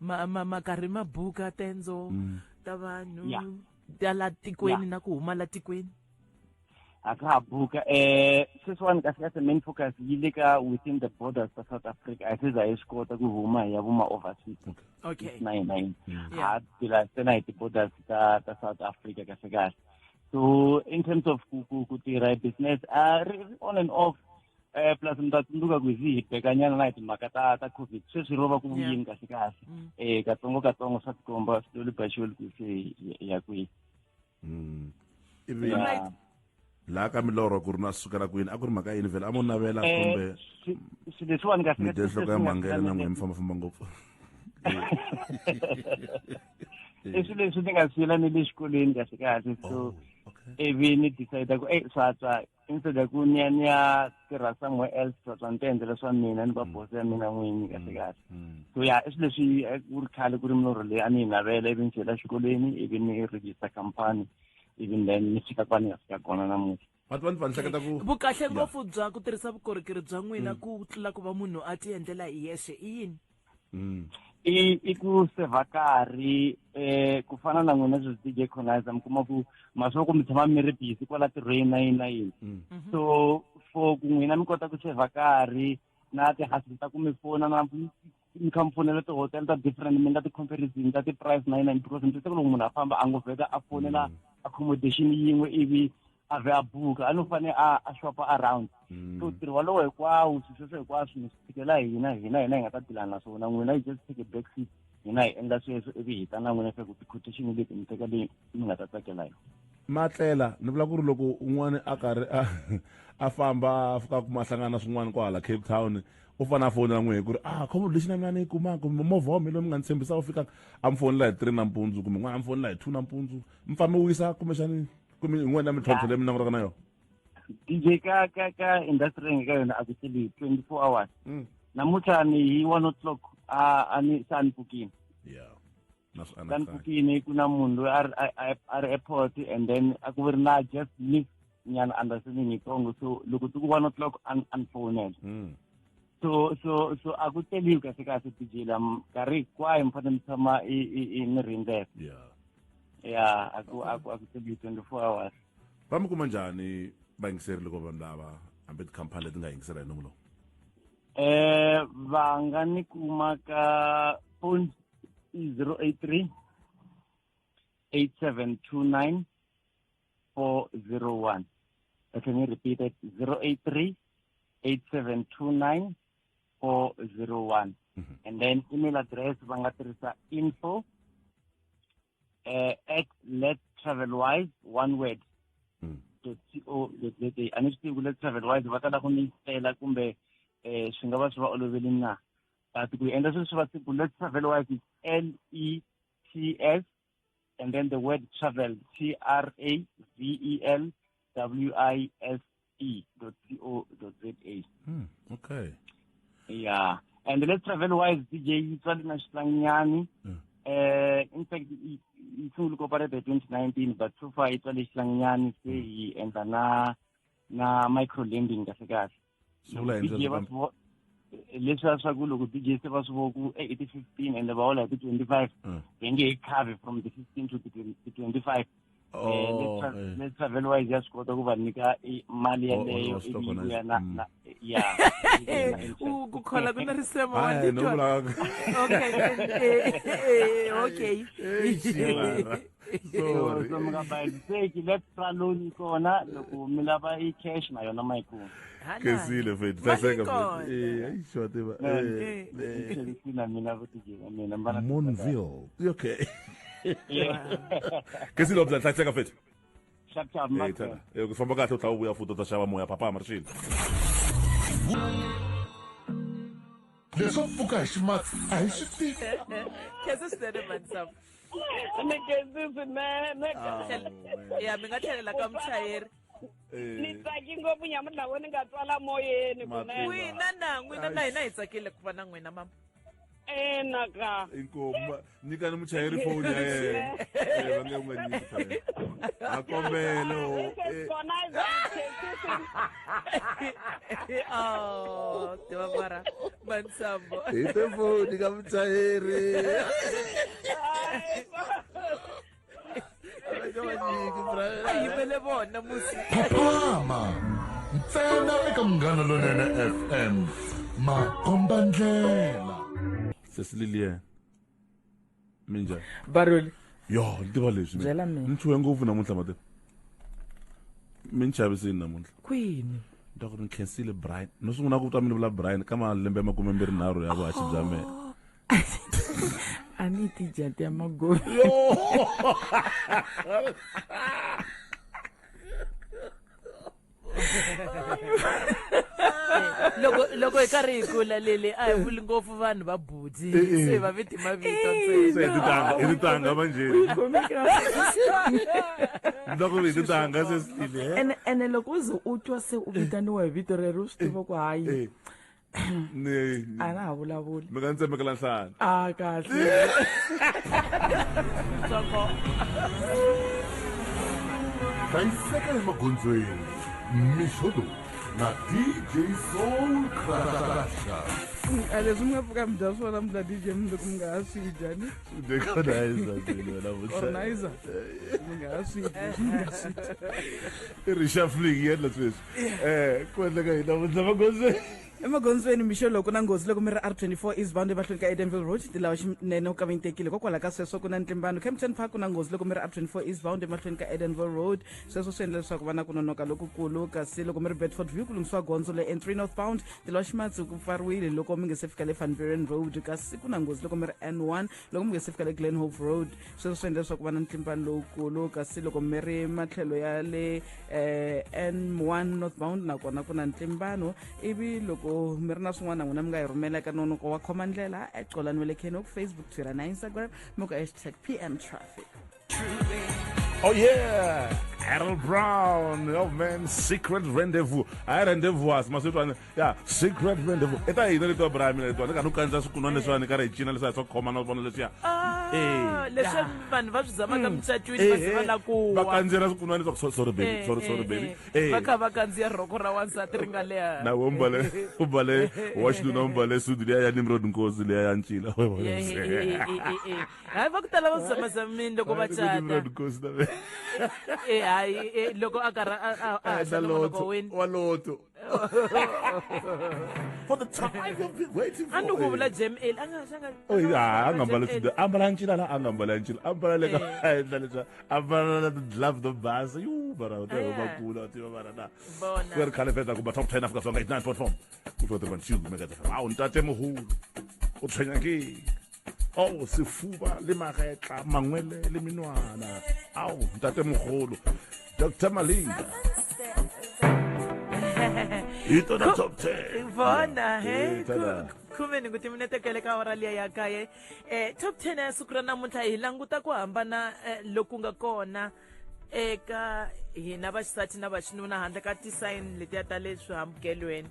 makarhi ma buka tendzo ta vanhu ta la tikweni na ku huma la tikweni a ka ha buka sweswiwani kahle main focus yi le ka within the borders ta South Africa a se za hi swi kota ku huma hi ya vuma overseas tila tena hi ti-borders ta South Africa kahle so in terms of ku tirha business on and off plus mi ta tsundzuka ku hi bekanyana na hi timhaka ta COVID sweswi ro va ku vuyeni kahle katsongo swa tikomba slowly by surely ku se ya kwihi ivi laha ka milorho ku ri na sukela kwini a ku ri mhaka yini vhele a mo navela kumbe swilo leswiwani kahle mi dye nhloko ya mhangela na n'we mi fambafamba ngopfu i swilo leswi ni nga swi yela ni le xikolweni kahle so ivi ni decide ku swatswa instead ya ku ni ya tirha somewhere else swatswa ni ta endlela swa mina ni va boss ya mina n'wini kahle so ya i swilo leswi ku ri khale ku ri milorho leyi a ni yi navela ivi ni chela xikolweni ivi ni register company even then ni fika kwani ni nga fika kona namuntlha vukahle ngopfu bya ku tirhisa vukorhokeri bya n'wina ku tlula ku va munhu a ti endlela hi yexe i yini i ku seva nkarhi ku fana na n'wina sweswi DJ Conizer mi kuma ku masiku mi tshama mi ri busy kwala tirhweni na yini so for ku n'wina mi kota ku seva nkarhi na ti-hustle ta ku mi fona na mi kha mi fonela ti-hotel ta different mi nga ti-comparison ta ti-price na yina because mi twisisa ku loko munhu a famba a ngo vheta a fonela accommodation yin'we ivi a vhe a buka a no fane a shopa around so ntirho walowo hinkwawo swilo sweswo hinkwaswo mi swi fikela hina hi nga ta dilana na swona n'wina you just take a back seat hina hi endla sweswo ivi hi ta na n'wina swa ku ti-quotation leti mi teka leyi mi nga ta tsakela yona. Matlela ni vula ku ri loko un'wana a karhi a famba a fika ku mahlangana swin'wana kwahala Cape Town u fana a fonela n'we hi ku ri khomo lexi na mina ni yi kumaka movha wa mina lowu mi nga ni tshembisa wu fika a mi fonela hi 3 nampundzu kumbe n'wana a mi fonela hi 2 nampundzu mi fambe wisa kumbexani kumbe n'wina na mintlhontlho leyi mi langutaka na yona. DJ ka industry ka yona a ku teli 24 hours. Namuntlha ni hi 1 o'clock a ni sa ni pfukini. Sa ni pfukini ku na munhu loyi a ri airport and then a ku ri na just miss nyana understanding yitsongo so loko ti ku 1 o'clock an fonela. So a ku teliwi kahle kahle DJ la nkarhi hinkwayo mi fanele mi tshama mi rindzela. Yeah, a ku teliwi 24 hours. Va mi kuma njhani vayingiseri loko vanhu lava hambi tikhampani leti nga yingisela hi nomu lowu? Va nga ni kuma ka phone 083 8729 401. Can you repeat it? 083 8729 401. And then email address va nga tirhisa info at lettravelwise one word .co.za. A ni swi tivi ku lettravelwise va ta la ku ni tela kumbe swi nga va swi va olovelini na but ku endla sweswi va ku lettravelwise is LETS and then the word travel TRAVELWISE.co.za. Okay. Yeah, and let's travel wise DJ yi tswale na xihlanganyani. In fact it's only cooperated 2019 but so far it's only xihlanganyani se hi endla na micro lending kahle kahle. Leswi swa ku loko DJ se va swi vo ku 15 and va hola hi 25 then nge cover from the 15 to the 25. Let's travel wise ya swi kota ku va nyika mali yaleyo ivuya na yeah ukukhola kuna risema wanditwa. Okay. So mga bayiseki let's traloni kona loko mi lava i cash na yona mayikuma. Kesile mfethu saseka mfethu ayishode ba sina mina futhi mina mbana Monville. Okay. Kesile obza saseka mfethu. Shapta maka. Kufamba kahle utla ubuya futhi utashaba moya papa Marshini. Leswo pfuka hi ximatsi a hi swi tivi. Kesa sitele mansam. Ya mi nga tlhelela ka muchayeri. Ni tsaki ngopfu nyamuhla wena nga twala moyeni n'wina na hina hi tsakile ku va na n'wina mama. Naka. Inkomo nyika ni muchayeri phone ya yena. Va nge n'wi nyiki. Akombelo. Tiva mara Mansambo. Ite phone ka muchayeri. Ayibele bona musi. Phapama ntsena eka Munghana Lonene FM Makombandlela. Sesililie minja Baroli yo ntiva leswi byela mina nchuwe ngopfu namuntlha mate mi ni chavisini namuntlha kwini nta ku ri ni khensile Brian no sungula ku twa mina vula Brian ka malembe 23 ya vuhaxi bya mina a ni ti jati ya magoli loko hi karhi hi kula lele a hi vuli ngopfu vanhu va budi se va viti mavito ntsena hi titanga manjeni loko hi titanga se sile ene loko uze u twa se u vitaniwa hi vito rero swi tiva ku hayi a na ha vulavuli mi nga ni tsemekela nhlana kahle hlayiseka emagondzweni mishodo na DJ Soul Crusher. leswi mi nga pfuka mi dya swona mi dya DJ mi loko mi nga ha swi dya ni organizer mi nga ha swi dya i reshuffling yi endla sweswi ku endleka hina vundla magondzweni emagondzweni mixo loko na nghozi loko mi ri R24 eastbound emahlweni ka Edenville Road tilawa xinene u kavintekile kokwala ka sweswo ku na ntlimbano Kempton Park ku na nghozi loko mi ri R24 eastbound emahlweni ka Edenville Road sweswo swi endla leswaku va na ku nonoka lokukulu kasi loko mi ri Bedford View ku lunghisiwa gondzo le N3 northbound tilawa ximatsi ku pfariwile loko mi nge se fika le Van Buren Road kasi ku na nghozi loko mi ri N1 loko mi nge se fika le Glenhope Road sweswo swi endla leswaku va na ntlimbano lowukulu kasi loko mi ri matlhelo ya le N1 northbound nakona ku na ntlimbano ivi loko mi ri na swin'wana n'wina mi nga hi rhumela eka nonoko wa khoma ndlela @Xolani Welekeni ku Facebook Twitter na Instagram mi ku #PM Traffic. Oh yeah, Errol Brown, oh man, Secret Rendezvous. I rendezvous as masitwana. Yeah, Secret Rendezvous. Eta hina le to Brian le to ka no kanza swikunwana leswi ka rechina leswi swa khoma na vona leswi. leswi vanhu va swi zama ka mucatwini va se va la ku va kandziyela swikunwana swa sorry baby, sorry baby. va kha va kandziya roko ra wansati ri nga leha. Na umbale watch do umbale sudu ya Nimrod Nkosi le ya ncila. Hayi va ku tala va zama zamini loko va cata. Nimrod Nkosi na. Hayi loko a Waloto. For the time you've been waiting for. Anu ku vula Jam L Oh yeah, angambala sida. Ambala ncila la angambala ncila. Ambala le ka leswa. Ambala love the buzz. You bara bakula ti bara na. Bona. Kwer khale feta ku ba top 10 Africa Song 89.4. Ku fota ba tsiu me ka tsa. Wow, ntate moholo. O tshwenya ke. Oh, sefuba le magetla mangwele le menwana. Au, ntate mogolo. Dr. Malinga. Ito na top 10. Bona, he. Kumeni kuti minetekele ka hora liya ya kaya. Top 10 ya siku ra namuntlha hi languta ku hambana loku nga kona eka hina vaxisati na vaxinuna handle ka ti-sign letiya ta le swihambukelweni.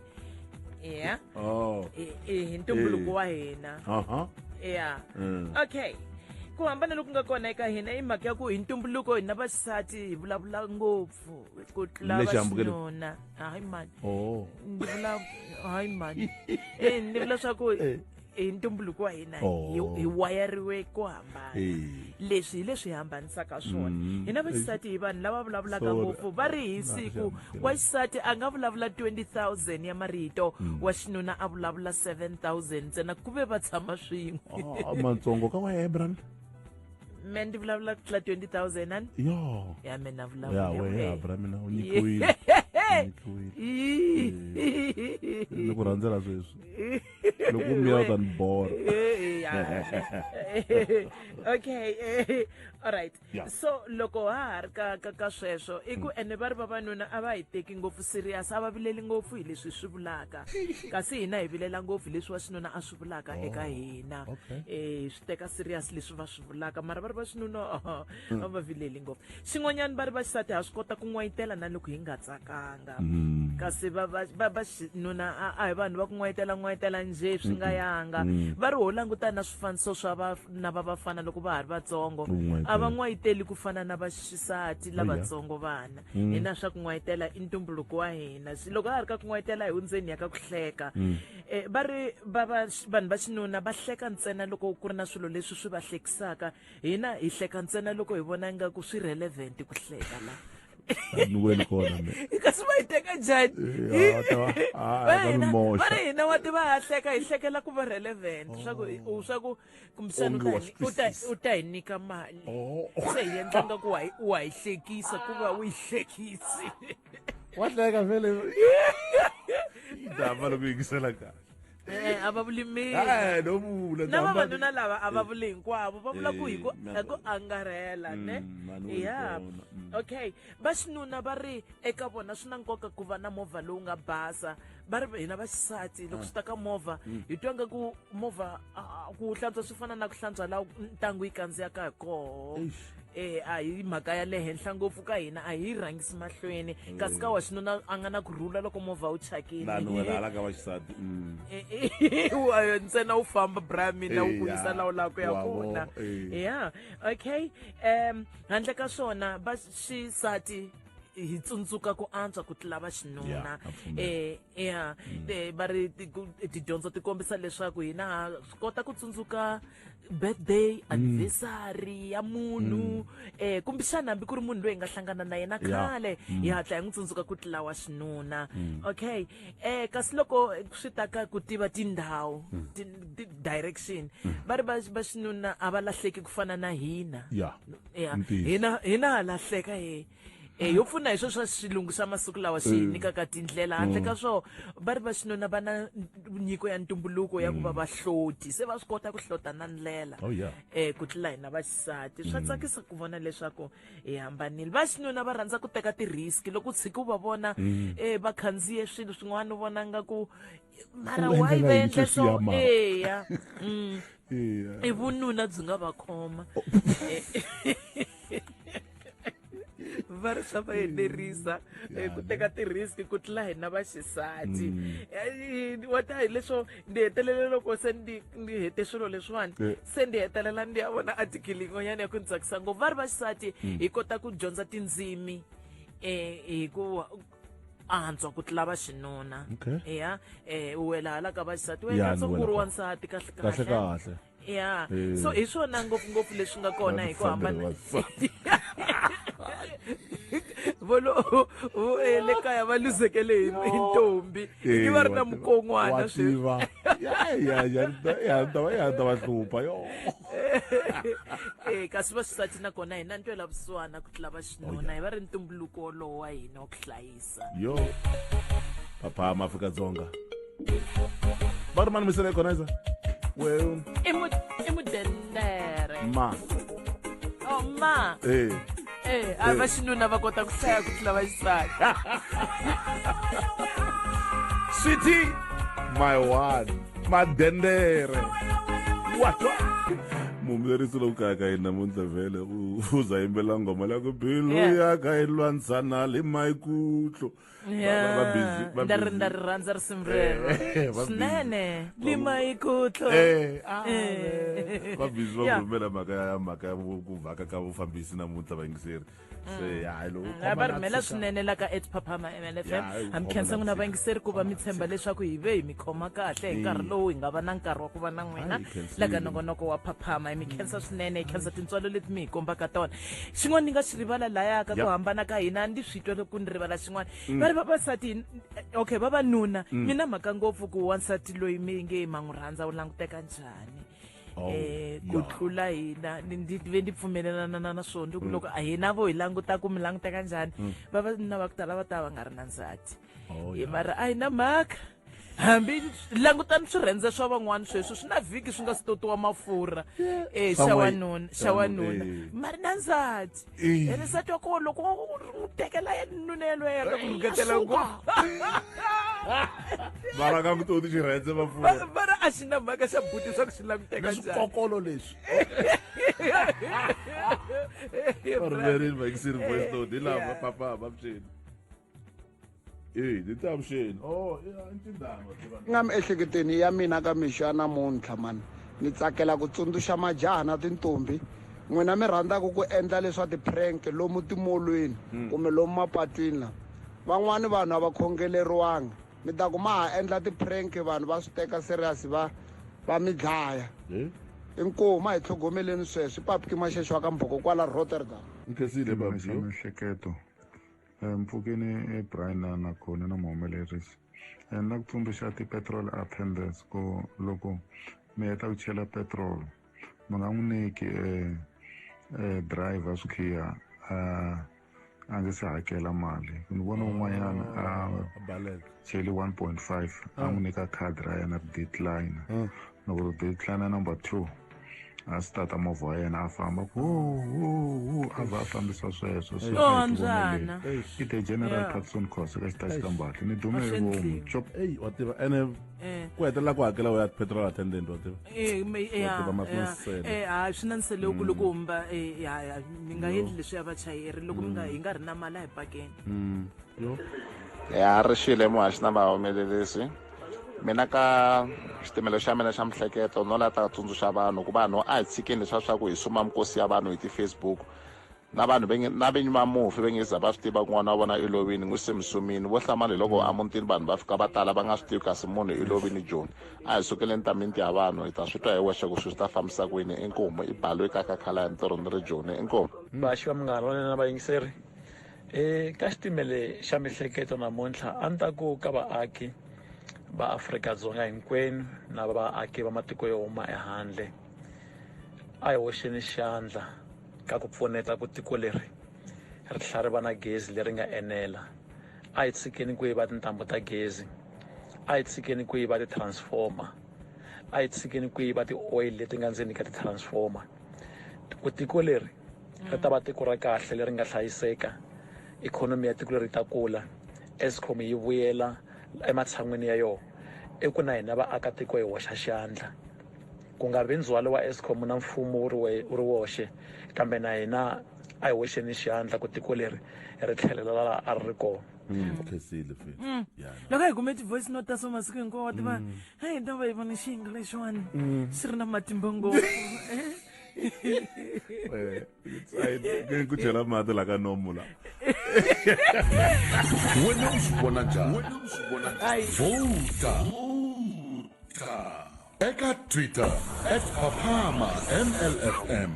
Yeah. Oh. Hi ntumbuluko wa hina. Yeah. Okay. Ku hambana loku nga kona eka hina i mhaka ya ku hi ntumbuluko hina vaxisati hi vulavula ngopfu ku tlula vaxinuna. Hayi mani. Ni vula hayi mani. Ni vula swa ku hi ntumbuluko wa hina hi wayariwe ku hambana. Leswi hi leswi hambanisaka swona. Hina vaxisati hi vanhu lava vulavulaka ngopfu va ri hi siku wa xisati a nga vulavula 20,000 ya marito wa xinuna a vulavula 7,000 ntsena ku ve va tshama swin'we. Matsongo ka wa Hebron. Men ndi vulavula ku tlula 20,000 ani? Yo. Ya mina vulavula. Ya we Abraham na unyikiwile. Ni ku rhandzela sweswi. Loko mi out and bored. Okay. All right. So loko ha ri ka sweswo i ku ene va ri vavanuna a va hi teki ngopfu serious a va vileli ngopfu hi leswi swi vulaka kasi hina hi vilela ngopfu hi leswi wa xinuna a swi vulaka eka hina swi teka serious leswi va swi vulaka mara va ri va xinuna a va vileli ngopfu xin'wanyana va ri va xisati ha swi kota ku n'wayitela na loko hi nga tsakanga kasi va xinuna a hi vanhu va ku n'wayitela nje swi nga yanga va ri ho langutana na swifaniso swa vana va vafana loko va ha ri vatsongo a va n'wayiteli ku fana na vaxisati lavatsongo vana hina swa ku n'wayitela i ntumbuluko wa hina loko a ha ri ka ku n'wayitela hi hundzeni ya ka ku hleka va ri vanhu va xinuna va hleka ntsena loko ku ri na swilo leswi swi va hlekisaka hina hi hleka ntsena loko hi vona ingaku swi relevant ku hleka la kasi va hi teka njhani va ri hina wa tiva ha hleka hi hlekela ku va relevant swa ku kumbexana u ta hi nyika mali se hi endla nga ku wa hi hlekisa ku va u hi hlekisi wa hleka vele dama loko yingisela kahle a va vuli miri na vavanuna lava a va vuli hinkwavo va vula ku hi ku angarhela ne ya okay va xinuna va ri eka vona swi na nkoka ku va na movha lowu nga basa va ri hina va xisati loko swi ta ka movha hi twa nga ku movha ku hlantswa swi fana na ku hlantswa laha ntangu yi kandziyaka hi koho a hi mhaka ya le henhla ngopfu ka hina a hi rhangisi mahlweni kasi ka wa xinuna a nga na ku rhula loko movha wu chakile ala ka vaxisati ntsena wu famba bramina wu ku yisa laha u lava ku ya kona ya okay handle ka swona va xisati hi tsundzuka ku antswa ku tlula va xinuna Yeah, va ri tidyondzo ti kombisa leswaku hina ha swi kota ku tsundzuka birthday anniversary ya munhu kumbexana hambi ku ri munhu loyi hi nga hlangana na yena khale hi hatla hi n'wi tsundzuka ku tlula wa xinuna okay kasi loko swi ta ka ku tiva tindhawu direction va ri va xinuna a va lahleki ku fana na hina hina ha lahleka yo pfuna hi swo swa xilungu xa masiku lawa xi hi nyikaka tindlela handle ka swo va ri va xinuna va na nyiko ya ntumbuluko ya ku va vahloti se va swi kota ku hlota na ndlela ku tlula hina va xisati swa tsakisa ku vona leswaku hi hambanile va xinuna va rhandza ku teka ti-risk loko tshiki u va vona va khandziye swilo swin'wana u vona nga ku mara why va endle so i vununa byi nga va khoma va ri swa va enerisa ku teka ti-risk ku tlula hina va xisati wata hi leswo ndi hetelele loko se ndi hete swilo leswiwani se ndi hetelela ndi ya vona article yin'wanyana ya ku ni tsakisa ngopfu va ri va xisati hi kota ku dyondza tindzimi hi ku antswa ku tlula va xinuna u wela hala ka va xisati wena ntshonguri wa nsati kahle so hi swona ngopfungopfu leswi nga kona hi ku hambana volo le kaya va luzekele hi ntombi i va ri na mukongwana ta va hlupha yo kasi va xisati nakona hi na ntwela vusiwana ku tlula va xinuna hi va ri ntumbuluko wolowo wa hina wa ku hlayisa yo papa maAfrika-Dzonga va ri mani misele economizer i mudendere ma a va xinuna va kota ku hlaya ku tlula va xisati Sweetie my one madendere mumlerisi lowu kaya ka hina namuntlha vhele uza yimbela ngoma la ku bilu ya ka yi lwanisana le maikutlo nda ri rhandza risimu rero swinene le maikutlo va bizi va rhumela mhaka ya ku vhaka ka vufambisi namuntlha vayingiseri va rhumela swinene la ka @papama MLFM ha mi khensa n'wina vayingiseri ku va mi tshemba leswaku hi ve hi mi khoma kahle hi nkarhi lowu hi nga va na nkarhi wa ku va na n'wina la ka nongonoko wa papama hi mi khensa swinene hi khensa tintswalo leti mi hi kombaka tona xin'wana ni nga xi rivala laya ka ku hambana ka hina ndi swi twa loko ni rivala xin'wana va ri vavasati okay vavanuna mi na mhaka ngopfu ku wansati loyi mi nge ma n'wi rhandza u languteka njhani ku tlula hina ndi ve ndi pfumelelana na swona loko a hina vo hi languta ku mi languteka njhani vavanuna va ku tala va ta va nga ri na nsati mara a hi na mhaka hambi langutani swirhendze swa van'wana sweswo swi na vhiki swi nga si totiwa mafurha xa wanuna mari na nsati ene nsati wa koho loko u tekela nuna yelweyo ya ka ku lungetela ngopfu mara ka ku toti xirhendze mafurha mara a xi na mhaka xa buti swa ku xi languteka njhani swikokolo leswi varhumerini vayingiseri voice note hi lava papa vavuxeni ni ta vuxeni nga miehleketweni ya mina ka mixo ya namuntlha mani ni tsakela ku tsundzuxa majaha na tintombi n'wina mi rhandzaka ku endla leswa ti-prank lomu timolweni kumbe lomu mapatwini la van'wani vanhu a va khongeleriwanga mi ta ku ma ha endla ti-prank vanhu va swi teka serious va mi dlaya inkomu a hi tlhogomeleni sweswo papiki maxexo wa ka mbhoko kwala Rotterdam nkesile miehleketo mpfukeni Brian na khona na muhumelerisi na ku tsundzuxa ti-petrol attendants ku loko mi heta ku chela petrol mi nga n'wi nyiki driver swikhiya a nge se hakela mali ni vona un'wanyana a cheli 1.5 a n'wi nyika khadi ra yena ri decline loko ri decline number 2 a stata movha wa yena a famba a va a fambisa sweswo i the general Patson cost ka xitaxi ka Mbati ni dume hi vomu chop wa tiva ene ku hetelela ku hakela wa petrol attendant wa tiva swi na nsele wu kulukumba mi nga endli leswi ya vachayeri loko hi nga ri na mali a hi pakeni ri xile muhaxi na vahumelerisi mina ka xitimelo xa mina xa mihleketo no lata tsundzuxa vanhu ku vanhu a hi tshikeni leswa swa ku hi suma mikosi ya vanhu hi ti-Facebook na vanhu na vinyi va mufi va nge za va swi tiva ku n'wana wa vona i lovini n'wisemsumini vo hlamali loko a mutini vanhu va fika va tala va nga swi tivi kasi munhu i lovini joni a hi sukeleni ta miti ya vanhu hi ta swi twa hi wexe ku swi ta fambisa kwini inkomu i balo eka kakhala ya ntirho ni ri joni inkomu vaxi va munghana wa nena vayingiseri ka xitimele xa mihleketo namuntlha a ni ta ku ka vaaki va Afrika-Dzonga hinkwenu na vaaki va matiko yo huma ehandle a hi hoxeni xandla ka ku pfuneta ku tiko leri ri tlhela ri va na gezi leri nga enela a hi tshikeni ku yiva tintambu ta gezi a hi tshikeni ku yiva ti-transformer a hi tshikeni ku yiva ti-oil leti nga ndzeni ka ti-transformer ku tiko leri ri ta va tiko ra kahle leri nga hlayiseka ikhonomi ya tiko leri ta kula Eskom yi vuyela ematshan'wini ya yona i ku na hina vaakatiko hi hoxa xandla ku nga vi ndzwalo wa Eskom na mfumo wu ri woxe kambe na hina a hi hoxeni xandla ku tiko leri ri tlhelela laha a ri kona loko hi kume ti-voice note ta so masiku hinkwawo wa tiva hayi ta va hi vona xiyinga lexiwani xi ri na matimba ngopfu ku chela mati la ka nomu la wena u swi vona njhani vota eka Twitter @papama_mlfm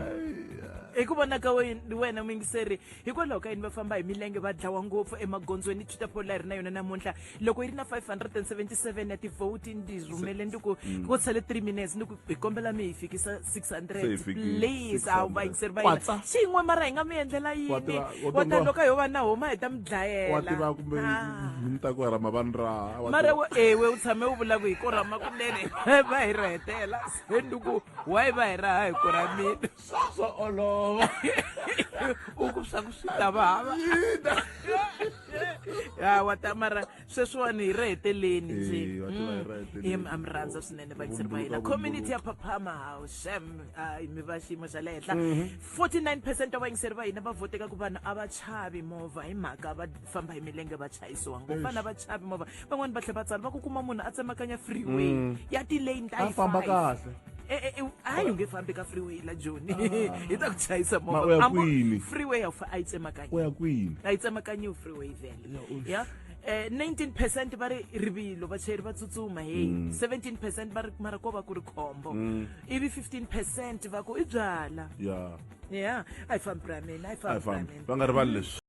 hi ku vona ka wena mwingiseri hikwalaho ka yini va famba hi milenge va dlawa ngopfu emagondzweni Twitter poll ri na yona namuntlha loko yi ri na 577 ya tivhoti ndi rhumele ndi ku tshale 3 minutes ndi ku hi kombela mi hi fikisa 600 please a vayingiseri va hina xin'we mara hi nga mi endlela yini wata loko hi va na homa hi ta mi dlayela wa tiva kumbe mi ta ku rama vanra mara ewe u tshame u vula ku hi korama kunene va hi rhetela se ndi ku why va hi raha hi ku ra mina so olova ukusita vava ya wata mara sweswiwani hi ri heteleni nje mi rhandza swinene vayingiseri va hina community ya Papama House mi va xiyimo xa le henhla 49% wa vayingiseri va hina va voteka ku vanhu a va chavi movha hi mhaka va famba hi milenge va chayisiwa ngopfu vanhu a va chavi movha van'wani va tlhe va tsala va ku kuma munhu a tsemakanya freeway ya ti-lane ta famba kahle hayi u nge fambi ka freeway la joni hi ta ku chayisa freeway a yi tsemakanye u ya kwini a yi tsemakanyiwi freeway vele ya 19% va ri rivilo vachayeri va tsutsuma hey 17% va ri mara ko va ku ri khombo ivi 15% va ku i byala ya a hi fambi ra mina a hi fambi ra mina va nga rivali leswi